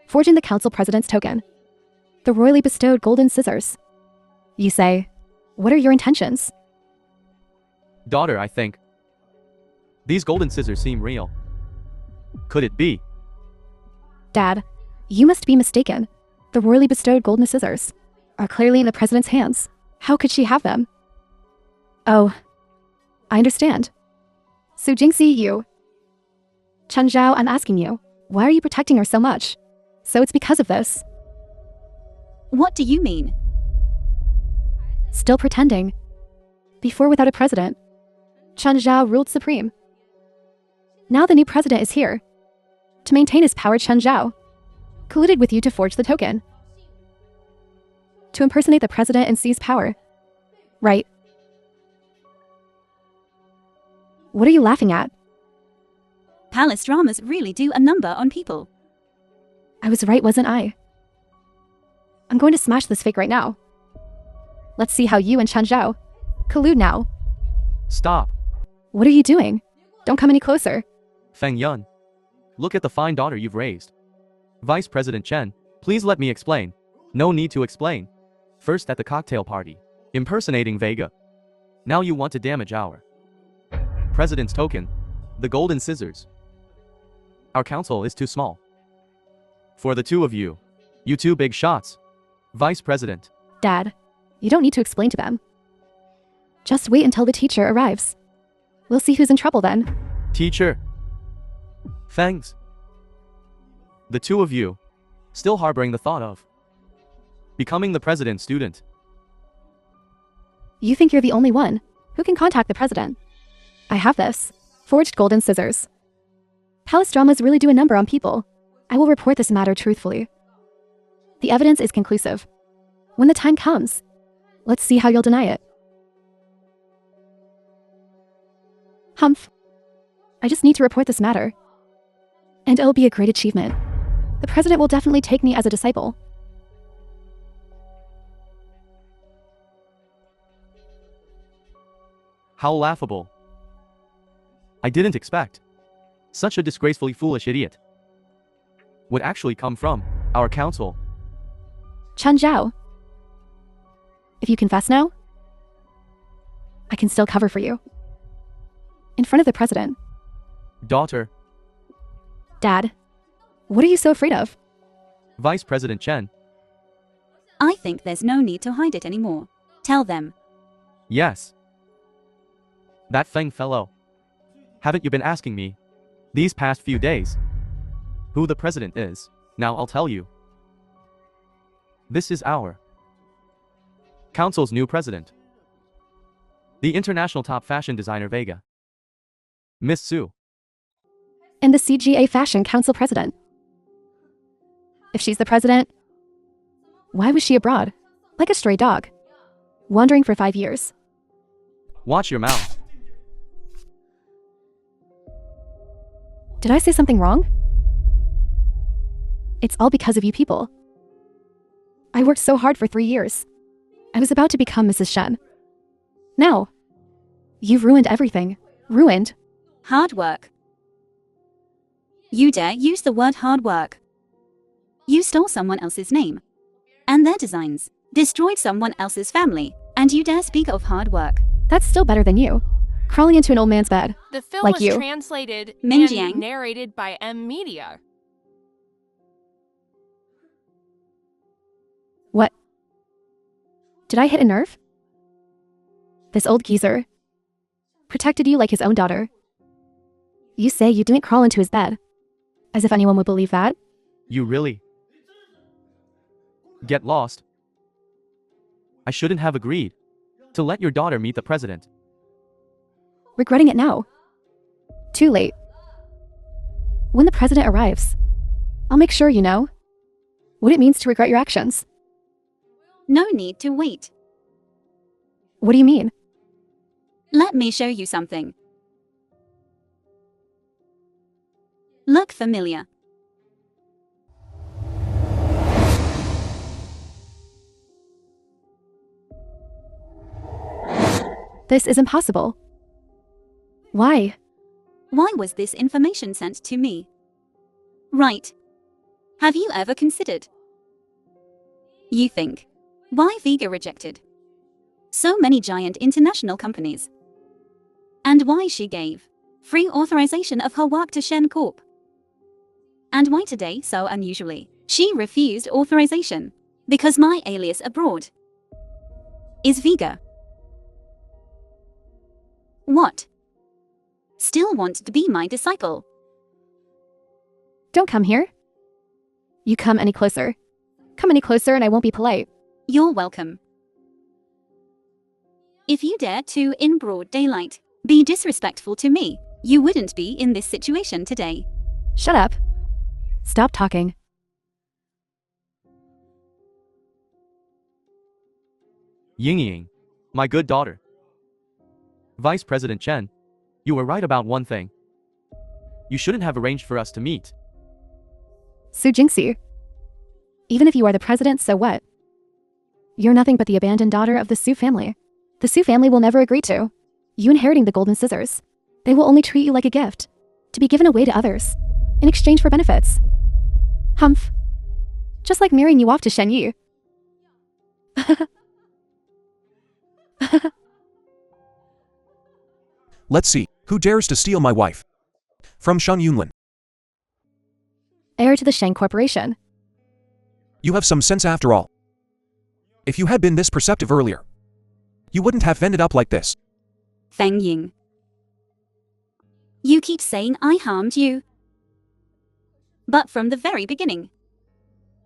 Forging the council president's token. The royally bestowed golden scissors. You say, what are your intentions? Daughter, I think these golden scissors seem real. Could it be? Dad, you must be mistaken. The royally bestowed golden scissors are clearly in the president's hands. How could she have them? Oh, I understand. Su Jingxi, you. Chen Zhao, I'm asking you, why are you protecting her so much? So it's because of this. What do you mean? Still pretending. Before, without a president, Chen Zhao ruled supreme. Now the new president is here. To maintain his power, Chen Zhao colluded with you to forge the token. To impersonate the president and seize power. Right. What are you laughing at? Palace dramas really do a number on people. I was right, wasn't I? I'm going to smash this fake right now. Let's see how you and Chen Zhao collude now. Stop. What are you doing? Don't come any closer. Feng Yun, look at the fine daughter you've raised. Vice President Chen, please let me explain. No need to explain. First at the cocktail party, impersonating Vega. Now you want to damage our president's token, the golden scissors. Our council is too small for the two of you. You two big shots. Vice President, Dad, you don't need to explain to them. Just wait until the teacher arrives. We'll see who's in trouble then. Teacher. Thanks. The two of you, still harboring the thought of becoming the president's student. You think you're the only one who can contact the president. I have this. Forged golden scissors. Palace dramas really do a number on people. I will report this matter truthfully. The evidence is conclusive. When the time comes, let's see how you'll deny it. Humph. I just need to report this matter. And it'll be a great achievement. The president will definitely take me as a disciple. How laughable. I didn't expect such a disgracefully foolish idiot would actually come from our council. Chen Zhao. If you confess now, I can still cover for you. In front of the president. Daughter. Dad, what are you so afraid of? Vice President Chen. I think there's no need to hide it anymore. Tell them. Yes. That Feng fellow. Haven't you been asking me these past few days who the president is? Now I'll tell you. This is our council's new president. The international top fashion designer Vega. Miss Su. And the CGA Fashion Council president. If she's the president, why was she abroad? Like a stray dog. Wandering for 5 years. Watch your mouth. Did I say something wrong? It's all because of you people. I worked so hard for 3 years. I was about to become Mrs. Shen. Now, you've ruined everything. Ruined. Hard work. You dare use the word hard work. You stole someone else's name and their designs, destroyed someone else's family, and you dare speak of hard work. That's still better than you. Crawling into an old man's bed. The film Like was you. translated Min and Jiang. narrated by M Media. What? Did I hit a nerve? This old geezer protected you like his own daughter. You say you didn't crawl into his bed. As if anyone would believe that. You really get lost. I shouldn't have agreed to let your daughter meet the president. Regretting it now. Too late. When the president arrives, I'll make sure you know what it means to regret your actions. No need to wait. What do you mean? Let me show you something. Look familiar. This is impossible. Why? Why was this information sent to me? Right. Have you ever considered? You think, why Vega rejected so many giant international companies? And why she gave free authorization of her work to Shen Corp? And why today, so unusually, she refused authorization? Because my alias abroad is Vega. What? Still want to be my disciple? Don't come here. You come any closer. Come any closer and I won't be polite. You're welcome. If you dare to, in broad daylight, be disrespectful to me, you wouldn't be in this situation today. Shut up. Stop talking. Ying, my good daughter. Vice President Chen, you were right about one thing. You shouldn't have arranged for us to meet. Su Jingxi. Even if you are the president, so what? You're nothing but the abandoned daughter of the Su family. The Su family will never agree to you inheriting the golden scissors. They will only treat you like a gift, to be given away to others, in exchange for benefits. Humph. Just like marrying you off to Shen Yi. Let's see, who dares to steal my wife? From Shun Yunlin. Heir to the Sheng Corporation. You have some sense after all. If you had been this perceptive earlier, you wouldn't have ended up like this. Feng Ying. You keep saying I harmed you. But from the very beginning,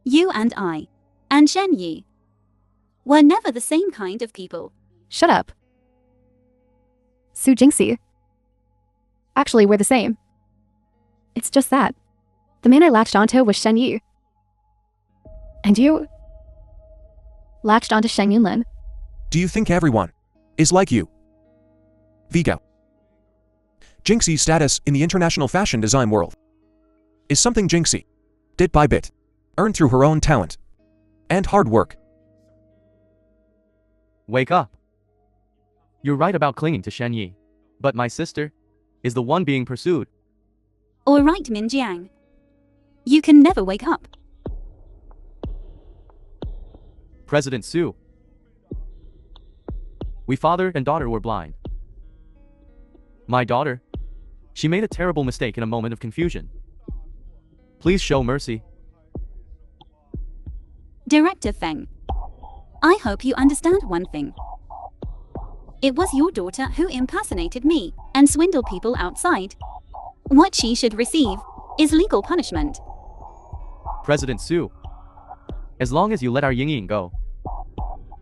you and I, and Shen Yi, were never the same kind of people. Shut up. Su Jingxi. Actually, we're the same. It's just that. The man I latched onto was Shen Yi. And you latched onto Shen Yunlin. Do you think everyone is like you? Vigo. Jinxie's status in the international fashion design world is something Jinxie, bit by bit, earned through her own talent and hard work. Wake up. You're right about clinging to Shen Yi, but my sister is the one being pursued. All right, Min Jiang. You can never wake up. President Su. We father and daughter were blind. My daughter, she made a terrible mistake in a moment of confusion. Please show mercy. Director Feng, I hope you understand one thing. It was your daughter who impersonated me and swindled people outside. What she should receive is legal punishment. President Su, as long as you let our Ying Ying go,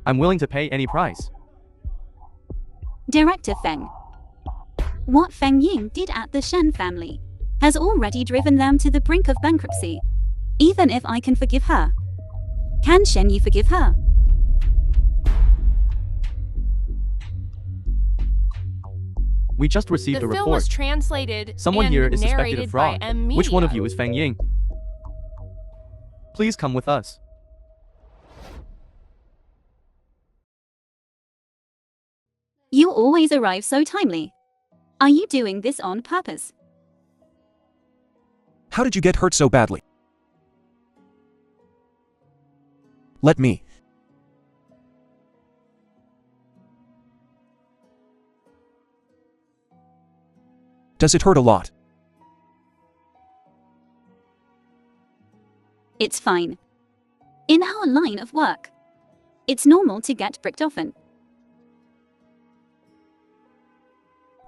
I'm willing to pay any price. Director Feng, what Feng Ying did at the Shen family has already driven them to the brink of bankruptcy. Even if I can forgive her, can Shen Yi forgive her? We just received The a film report. was translated Someone and here is suspected narrated of fraud. by M Which one of Media. you is Feng Ying? Please come with us. You always arrive so timely. Are you doing this on purpose? How did you get hurt so badly? Let me. Does it hurt a lot? It's fine. In our line of work, it's normal to get pricked often.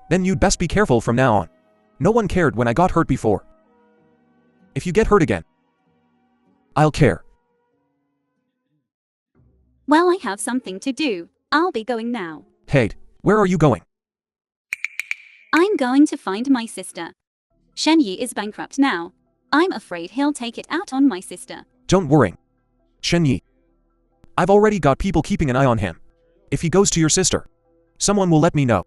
Then you'd best be careful from now on. No one cared when I got hurt before. If you get hurt again, I'll care. Well, I have something to do. I'll be going now. Hey, where are you going? I'm going to find my sister. Shen Yi is bankrupt now. I'm afraid he'll take it out on my sister. Don't worry. Shen Yi. I've already got people keeping an eye on him. If he goes to your sister, someone will let me know.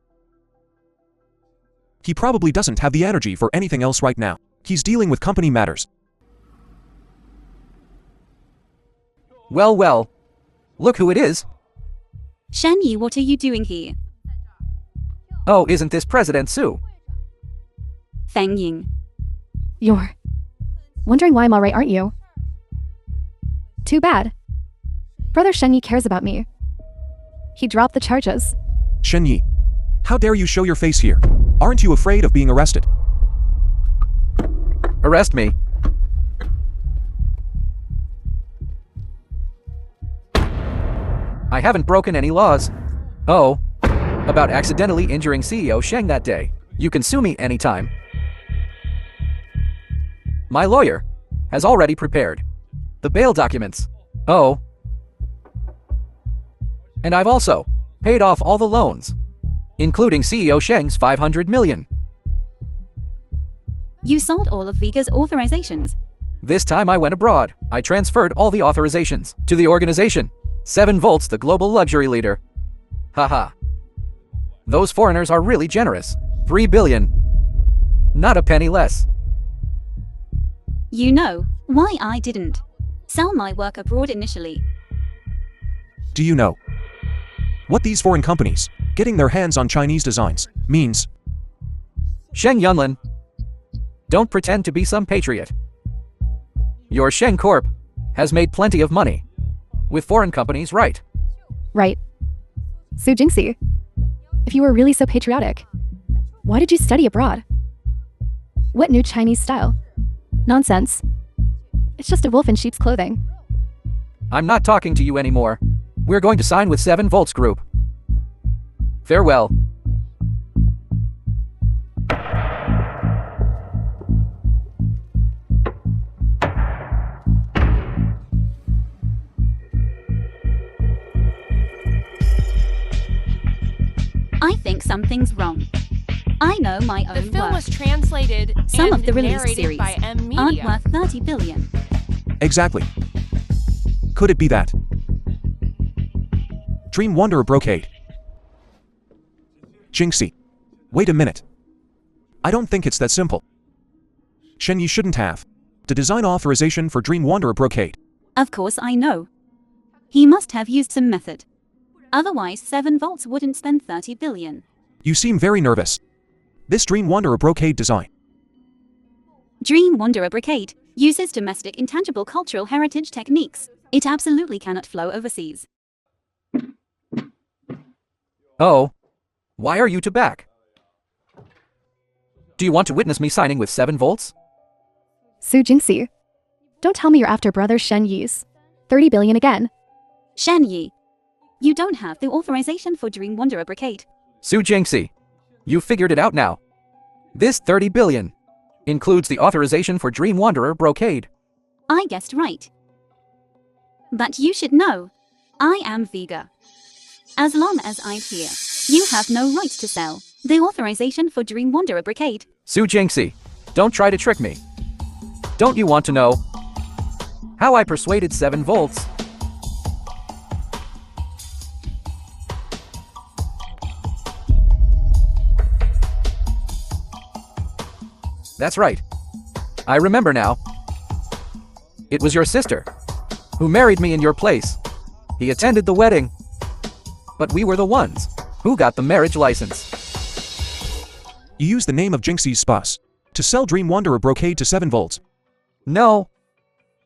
He probably doesn't have the energy for anything else right now. He's dealing with company matters. Well, well. Look who it is. Shen Yi, what are you doing here? Oh, isn't this President Su? Feng Ying. You're wondering why I'm alright, aren't you? Too bad. Brother Shen Yi cares about me. He dropped the charges. Shen Yi, how dare you show your face here? Aren't you afraid of being arrested? Arrest me. I haven't broken any laws. Oh, about accidentally injuring CEO Sheng that day. You can sue me anytime. My lawyer has already prepared the bail documents. Oh. And I've also paid off all the loans, including CEO Sheng's 500 million. You sold all of Viga's authorizations. This time I went abroad. I transferred all the authorizations to the organization. 7 Volts, the global luxury leader. Haha. Those foreigners are really generous. 3 billion. Not a penny less. You know why I didn't sell my work abroad initially. Do you know what these foreign companies getting their hands on Chinese designs means? Sheng Yunlin, don't pretend to be some patriot. Your Sheng Corp has made plenty of money with foreign companies, right? Right. Su Jingxi, if you were really so patriotic, why did you study abroad? What new Chinese style? Nonsense. It's just a wolf in sheep's clothing. I'm not talking to you anymore. We're going to sign with 7 Volts Group. Farewell. I think something's wrong. I know my The own film work. was translated Some and of the released narrated series by M aren't Media. worth 30 billion. Exactly. Could it be that? Dream Wanderer Brocade. Jinxie. Wait a minute. I don't think it's that simple. Shen Yi shouldn't have the design authorization for Dream Wanderer Brocade. Of course I know. He must have used some method. Otherwise 7 Volts wouldn't spend 30 billion. You seem very nervous. This Dream Wanderer Brocade design. Dream Wanderer Brocade uses domestic intangible cultural heritage techniques. It absolutely cannot flow overseas. Oh. Why are you two back? Do you want to witness me signing with 7 Volts? Su Jingxi, don't tell me you're after brother Shen Yi's 30 billion again. Shen Yi, you don't have the authorization for Dream Wanderer Brocade. Su Jingxi, you figured it out now. This 30 billion includes the authorization for Dream Wanderer Brocade. I guessed right. But you should know, I am Vega. As long as I'm here, you have no right to sell the authorization for Dream Wanderer Brocade. Su Jingxi, don't try to trick me. Don't you want to know how I persuaded 7 Volts? That's right. I remember now. It was your sister who married me in your place. He attended the wedding, but we were the ones who got the marriage license. You use the name of Jinxie's spouse to sell Dream Wanderer Brocade to 7 Volts. No,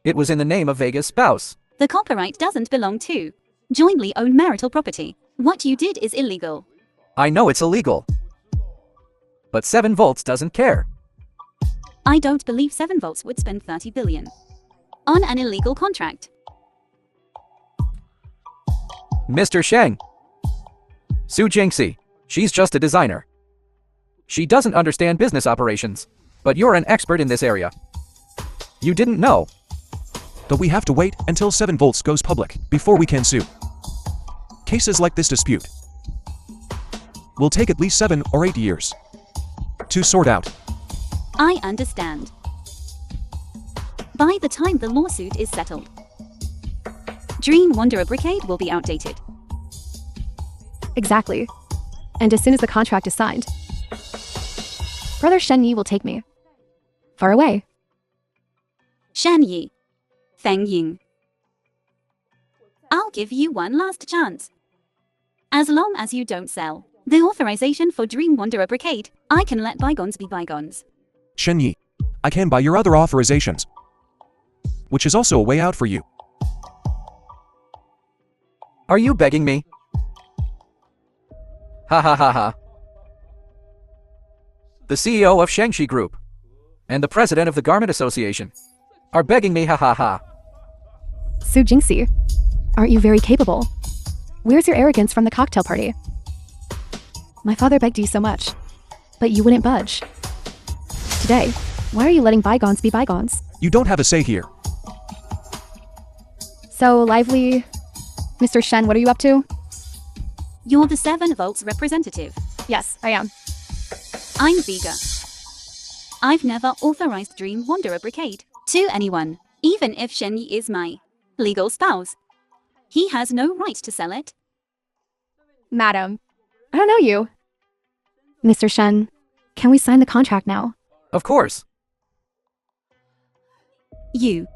it was in the name of Vega's spouse. The copyright doesn't belong to jointly owned marital property. What you did is illegal. I know it's illegal, but 7 Volts doesn't care. I don't believe 7 Volts would spend 30 billion on an illegal contract. Mr. Sheng. Su Jingxi, she's just a designer. She doesn't understand business operations, but you're an expert in this area. You didn't know. But we have to wait until 7 Volts goes public before we can sue. Cases like this dispute will take at least 7 or 8 years to sort out. I understand. By the time the lawsuit is settled, Dream Wanderer Brocade will be outdated. Exactly. And as soon as the contract is signed, brother Shen Yi will take me far away. Shen Yi, Feng Ying. I'll give you one last chance. As long as you don't sell the authorization for Dream Wanderer Brocade, I can let bygones be bygones. Shen Yi, I can buy your other authorizations, which is also a way out for you. Are you begging me? Ha ha ha ha. The CEO of Shangxi Group and the president of the Garment Association are begging me, ha ha ha. Su Jingxi, aren't you very capable? Where's your arrogance from the cocktail party? My father begged you so much, but you wouldn't budge. Today, why are you letting bygones be bygones? You don't have a say here. So lively, Mr. Shen, what are you up to? You're the 7 Volts representative. Yes, I am. I'm Vega. I've never authorized Dream Wanderer Brocade to anyone, even if Shen Yi is my legal spouse. He has no right to sell it. Madam, I don't know you. Mr. Shen, can we sign the contract now? Of course. You.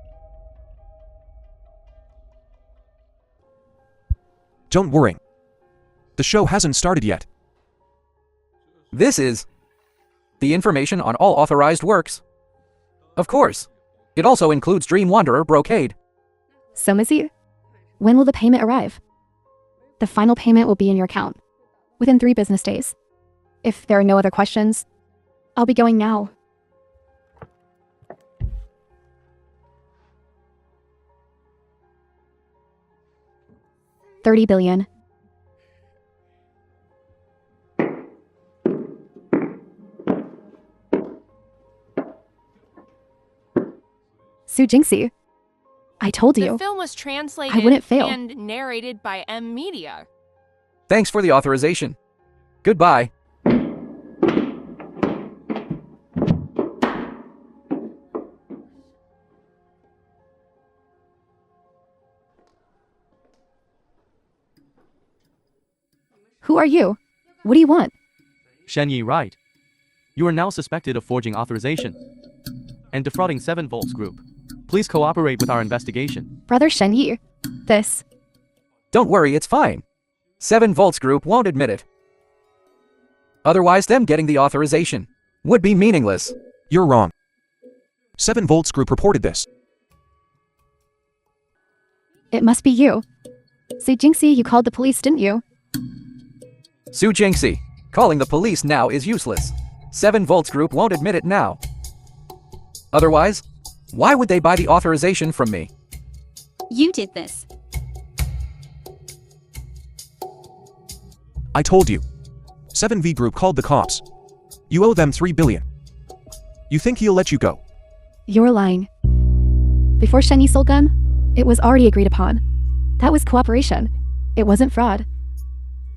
Don't worry. The show hasn't started yet. This is the information on all authorized works. Of course. It also includes Dream Wanderer Brocade. So, Missy, when will the payment arrive? The final payment will be in your account within 3 business days. If there are no other questions, I'll be going now. 30 billion. Su Jingxi, I told The you. film was translated I wouldn't fail. and narrated by Media. Thanks for the authorization. Goodbye. Who are you? What do you want? Shen Yi, right. You are now suspected of forging authorization and defrauding 7 Volts Group. Please cooperate with our investigation. Brother Shen Yi. This. Don't worry, it's fine. 7 Volts Group won't admit it. Otherwise, them getting the authorization would be meaningless. You're wrong. 7 Volts Group reported this. It must be you. Su Jingxi, you called the police, didn't you? Su Jingxi, calling the police now is useless. 7 Volts Group won't admit it now. Otherwise, why would they buy the authorization from me? You did this. I told you. 7V Group called the cops. You owe them 3 billion. You think he'll let you go? You're lying. Before Shen Yi sold them, it was already agreed upon. That was cooperation. It wasn't fraud.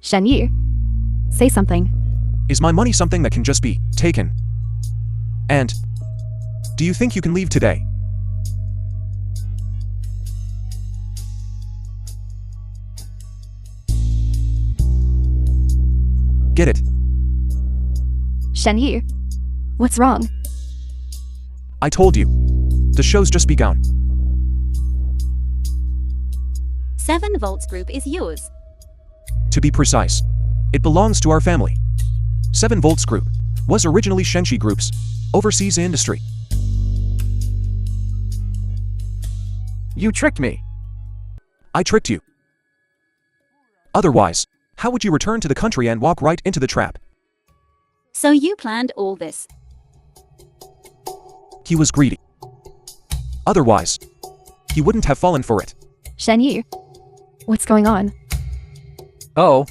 Shen Yi, say something. Is my money something that can just be taken? And do you think you can leave today? Get it? Shen Yi, what's wrong? I told you. The show's just begun. 7 Volts Group is yours. To be precise, it belongs to our family. 7 Volts Group was originally Shenxi Group's overseas industry. You tricked me. I tricked you. Otherwise, how would you return to the country and walk right into the trap? So you planned all this. He was greedy. Otherwise, he wouldn't have fallen for it. Shen Yi, what's going on? Oh.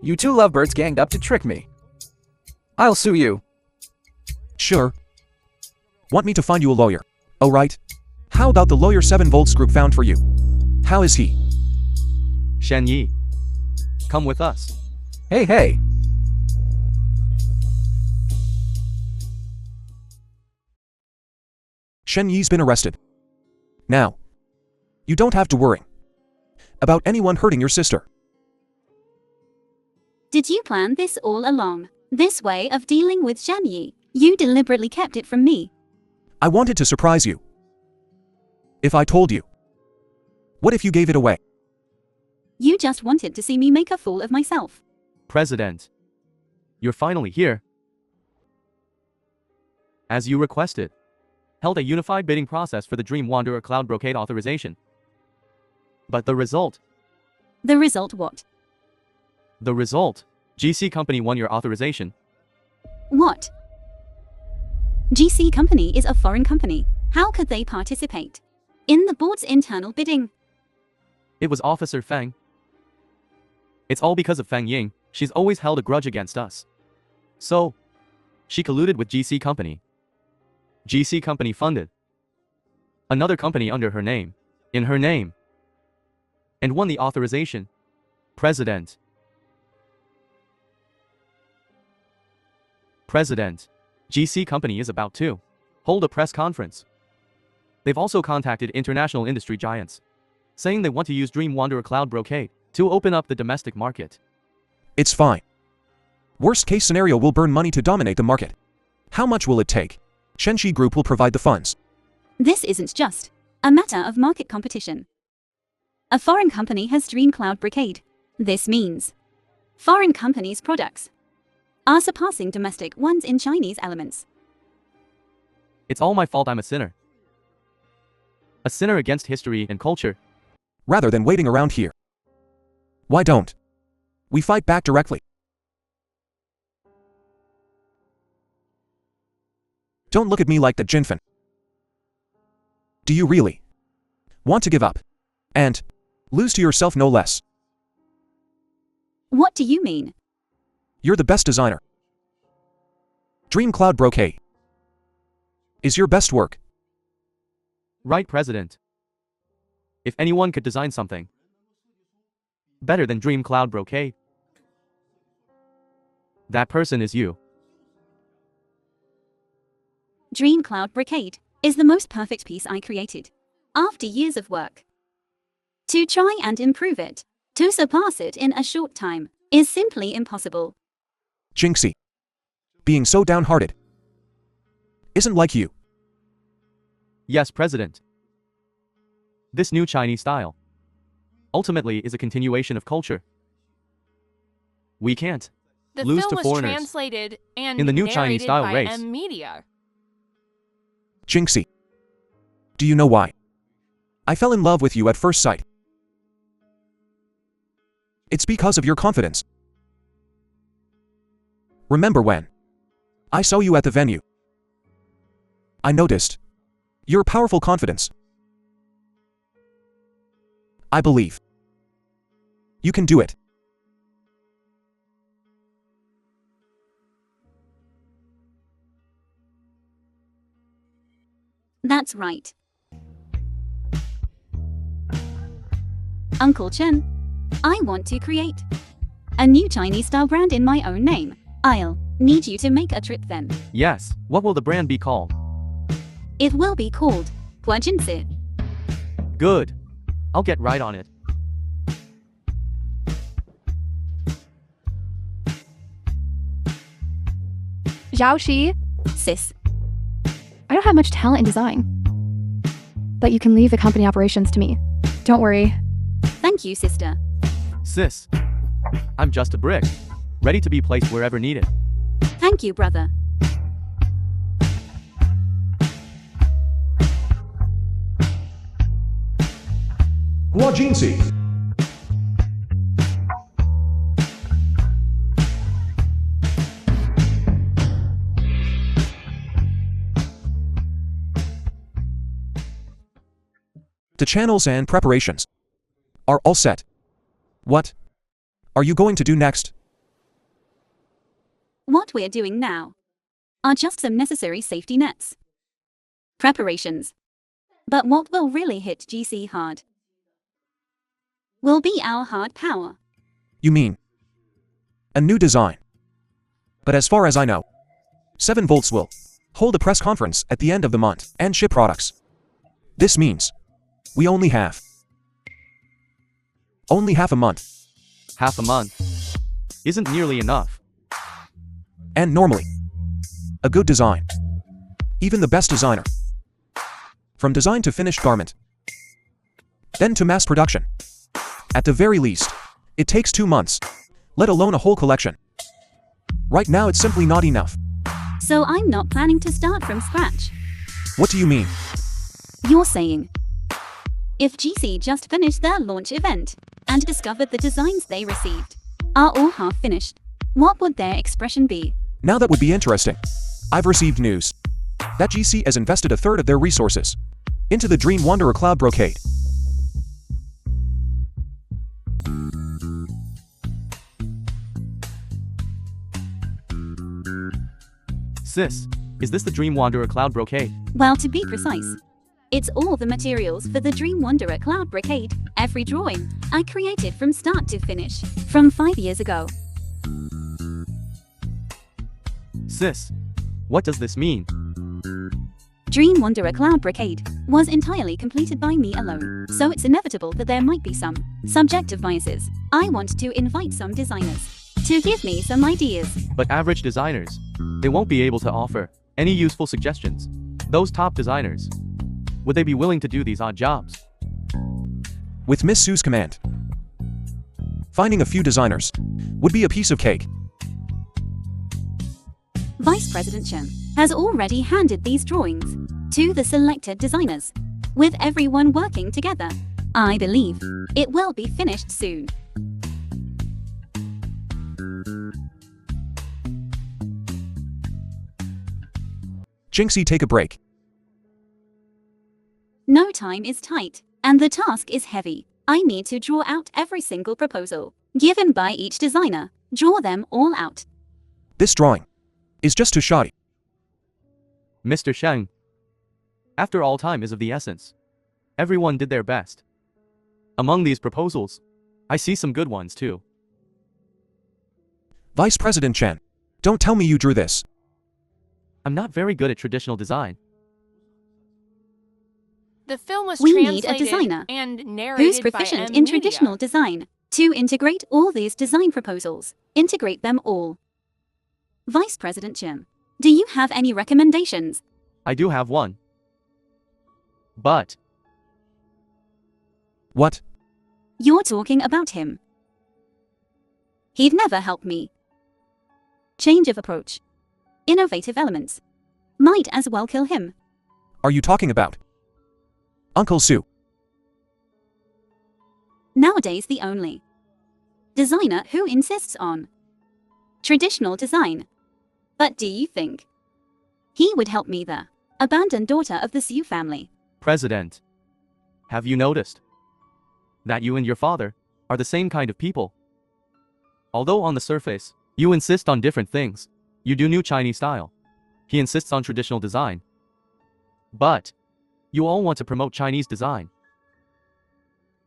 You 2 lovebirds ganged up to trick me. I'll sue you. Sure. Want me to find you a lawyer? Oh right. How about the lawyer 7 Volts Group found for you? How is he? Shen Yi, come with us. Hey. Shen Yi's been arrested. Now, you don't have to worry about anyone hurting your sister. Did you plan this all along? This way of dealing with Shen Yi? You deliberately kept it from me. I wanted to surprise you. If I told you, what if you gave it away? You just wanted to see me make a fool of myself. President, you're finally here. As you requested, held a unified bidding process for the Dream Wanderer Cloud Brocade authorization. But the result? The result what? The result? GC Company won your authorization. What? GC Company is a foreign company. How could they participate in the board's internal bidding? It was Officer Feng. It's all because of Feng Ying. She's always held a grudge against us. So, she colluded with GC Company. GC Company funded another company under her name, in her name, and won the authorization. President, GC Company is about to hold a press conference. They've also contacted international industry giants, saying they want to use Dream Wanderer Cloud Brocade to open up the domestic market. It's fine. Worst case scenario, we'll burn money to dominate the market. How much will it take? Shenxi Group will provide the funds. This isn't just a matter of market competition. A foreign company has Dream Cloud Brocade. This means foreign companies' products are surpassing domestic ones in Chinese elements. It's all my fault I'm a sinner. A sinner against history and culture. Rather than waiting around here, why don't we fight back directly? Don't look at me like that, Jinfen. Do you really want to give up and Lose to yourself no less. What do you mean? You're the best designer. Dream Cloud Brocade is your best work. Right, President. If anyone could design something better than Dream Cloud Brocade, that person is you. Dream Cloud Brocade is the most perfect piece I created. After years of work. To try and improve it, to surpass it in a short time, is simply impossible. Jinxie. Being so downhearted isn't like you. Yes, President. This new Chinese style ultimately is a continuation of culture. We can't The lose film to was foreigners translated and in the new Chinese narrated style by race. Media. Jinxie. Do you know why? I fell in love with you at first sight. It's because of your confidence. Remember when I saw you at the venue? I noticed your powerful confidence. I believe you can do it. That's right. Uncle Chen, I want to create a new Chinese style brand in my own name. I'll need you to make a trip then. Yes, what will the brand be called? It will be called Jinxie. Good. I'll get right on it. Zhaoxi, Sis, I don't have much talent in design. But you can leave the company operations to me. Don't worry. thank you, sister. Sis, I'm just a brick, ready to be placed wherever needed. Thank you, brother. Jinxie. The channels and preparations are all set. What are you going to do next? What we're doing now are just some necessary safety nets. Preparations. But what will really hit GC hard will be our hard power. You mean a new design? But as far as I know, 7 Volts will hold a press conference at the end of the month and ship products. This means we only have half a month. Half a month isn't nearly enough. And normally, a good design, even the best designer, from design to finished garment, then to mass production, at the very least, it takes 2 months, let alone a whole collection. Right now it's simply not enough. So I'm not planning to start from scratch. What do you mean? You're saying, if GC just finished their launch event and discovered the designs they received are all half finished, what would their expression be? Now that would be interesting. I've received news that GC has invested a third of their resources into the Dream Wanderer Cloud Brocade. Sis, is this the Dream Wanderer Cloud Brocade? Well, to be precise, it's all the materials for the Dream Wanderer Cloud Brocade. Every drawing I created from start to finish from 5 years ago. Sis, what does this mean? Dream Wanderer Cloud Brocade was entirely completed by me alone, so it's inevitable that there might be some subjective biases. I want to invite some designers to give me some ideas. But average designers, they won't be able to offer any useful suggestions. Those top designers, would they be willing to do these odd jobs? With Miss Sue's command, finding a few designers would be a piece of cake. Vice President Chen has already handed these drawings to the selected designers. With everyone working together, I believe it will be finished soon. Jinxie, take a break. No time is tight, and the task is heavy. I need to draw out every single proposal given by each designer. Draw them all out. This drawing is just too shoddy. Mr. Sheng, after all, time is of the essence. Everyone did their best. Among these proposals, I see some good ones too. Vice President Chen, don't tell me you drew this. I'm not very good at traditional design. The film was We need translated a designer and narrated who's proficient in traditional design to integrate all these design proposals. Integrate them all. Vice President Chen, do you have any recommendations? I do have one. But What? You're talking about him. He'd never help me. Change of approach. Innovative elements. Might as well kill him. Are you talking about Uncle Sue? Nowadays the only designer who insists on traditional design. But do you think he would help me, the abandoned daughter of the Sue family? President, have you noticed that you and your father are the same kind of people? Although on the surface, you insist on different things. You do new Chinese style. He insists on traditional design. But you all want to promote Chinese design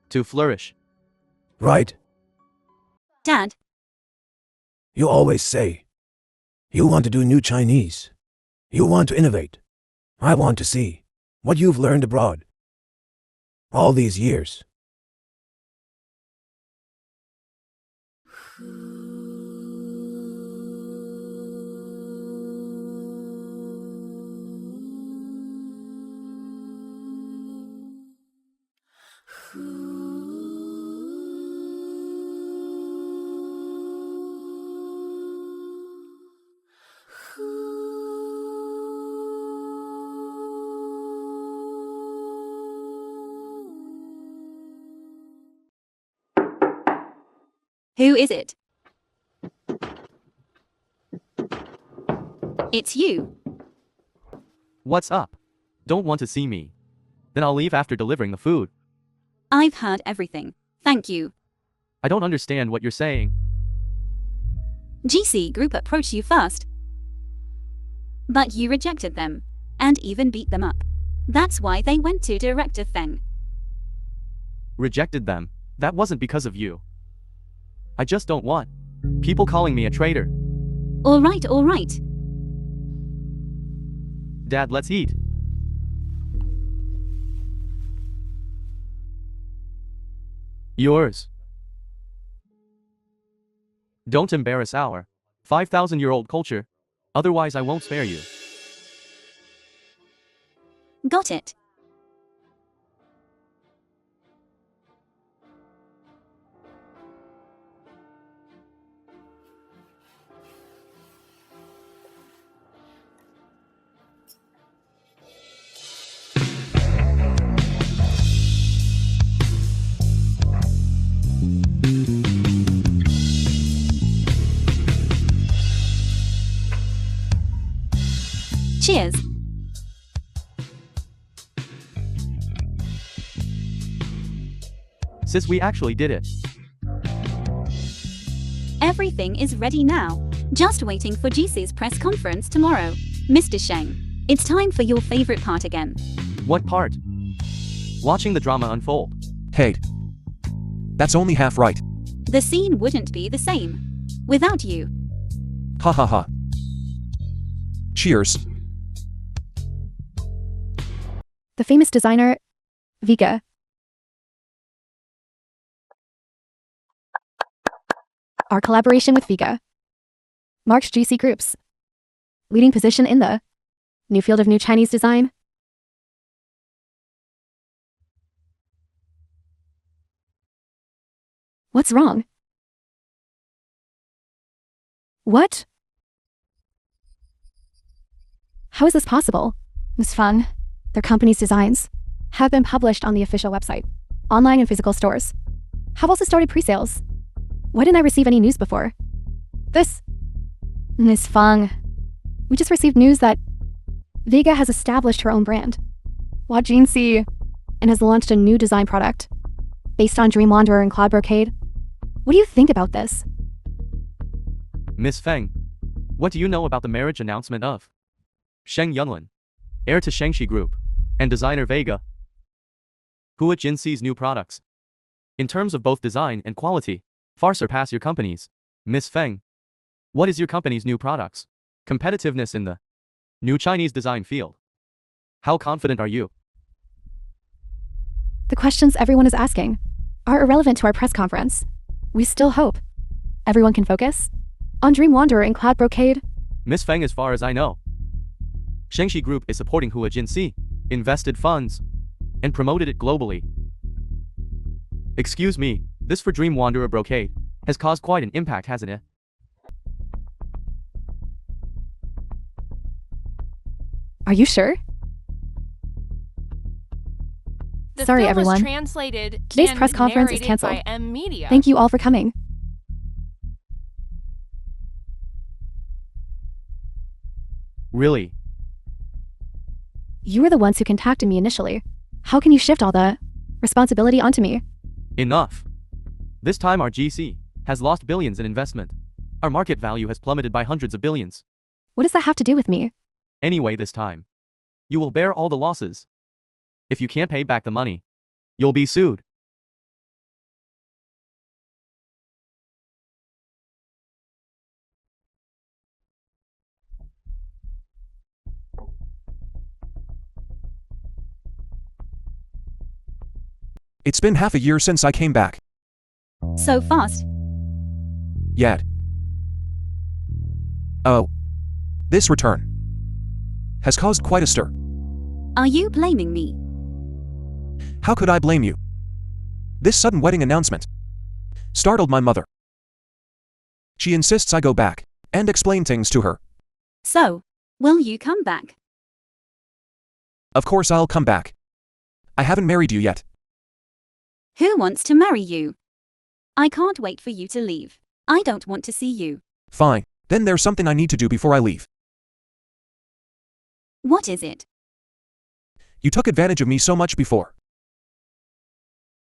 to flourish. Right? Dad, You always say you want to do new Chinese. You want to innovate. I want to see what you've learned abroad all these years. who is it? It's you. What's up? Don't want to see me? Then I'll leave after delivering the food. I've heard everything. Thank you. I don't understand what you're saying. GC Group approached you first, but you rejected them and even beat them up. That's why they went to Director Feng. Rejected them. That wasn't because of you. I just don't want people calling me a traitor. All right, all right. Dad, let's eat. Yours. Don't embarrass our 5,000-year-old culture, otherwise I won't spare you. Got it. Cheers. Sis, we actually did it. Everything is ready now. Just waiting for GC's press conference tomorrow. Mr. Sheng, it's time for your favorite part again. What part? Watching the drama unfold. Hey. That's only half right. The scene wouldn't be the same without you. Ha ha ha. Cheers. The famous designer, Vega. Our collaboration with Vega marks GC Group's leading position in the new field of new Chinese design. What's wrong? What? How is this possible? Ms. Feng, their company's designs have been published on the official website, online and physical stores. Have also started pre-sales. Why didn't I receive any news before? This... Ms. Feng, we just received news that Vega has established her own brand, Wajinsi, and has launched a new design product. based on Dream Wanderer and Cloud Brocade. What do you think about this? Miss Feng, what do you know about the marriage announcement of Sheng Yunlin, heir to Shengxi Group, and designer Vega, Hua Jinxi's new products? In terms of both design and quality, far surpass your company's. Miss Feng, what is your company's new products? Competitiveness in the new Chinese design field. How confident are you? The questions everyone is asking are irrelevant to our press conference. We still hope everyone can focus on Dream Wanderer and Cloud Brocade. Miss Feng, as far as I know, Shengxi Group is supporting Hua Jinxi, invested funds, and promoted it globally. Excuse me, this for Dream Wanderer Brocade has caused quite an impact, hasn't it? Are you sure? The Sorry, film everyone. was translated Today's and press conference is narrated canceled. by M Media. Thank you all for coming. Really? You were the ones who contacted me initially. How can you shift all the responsibility onto me? Enough. This time our GC has lost billions in investment. Our market value has plummeted by hundreds of billions. What does that have to do with me? Anyway, this time, you will bear all the losses. If you can't pay back the money, you'll be sued. It's been half a year since I came back. So fast. Yet. Oh. This return has caused quite a stir. Are you blaming me? How could I blame you? This sudden wedding announcement startled my mother. She insists I go back and explain things to her. So, will you come back? Of course I'll come back. I haven't married you yet. Who wants to marry you? I can't wait for you to leave. I don't want to see you. Fine, then there's something I need to do before I leave. What is it? You took advantage of me so much before.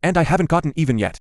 And I haven't gotten even yet.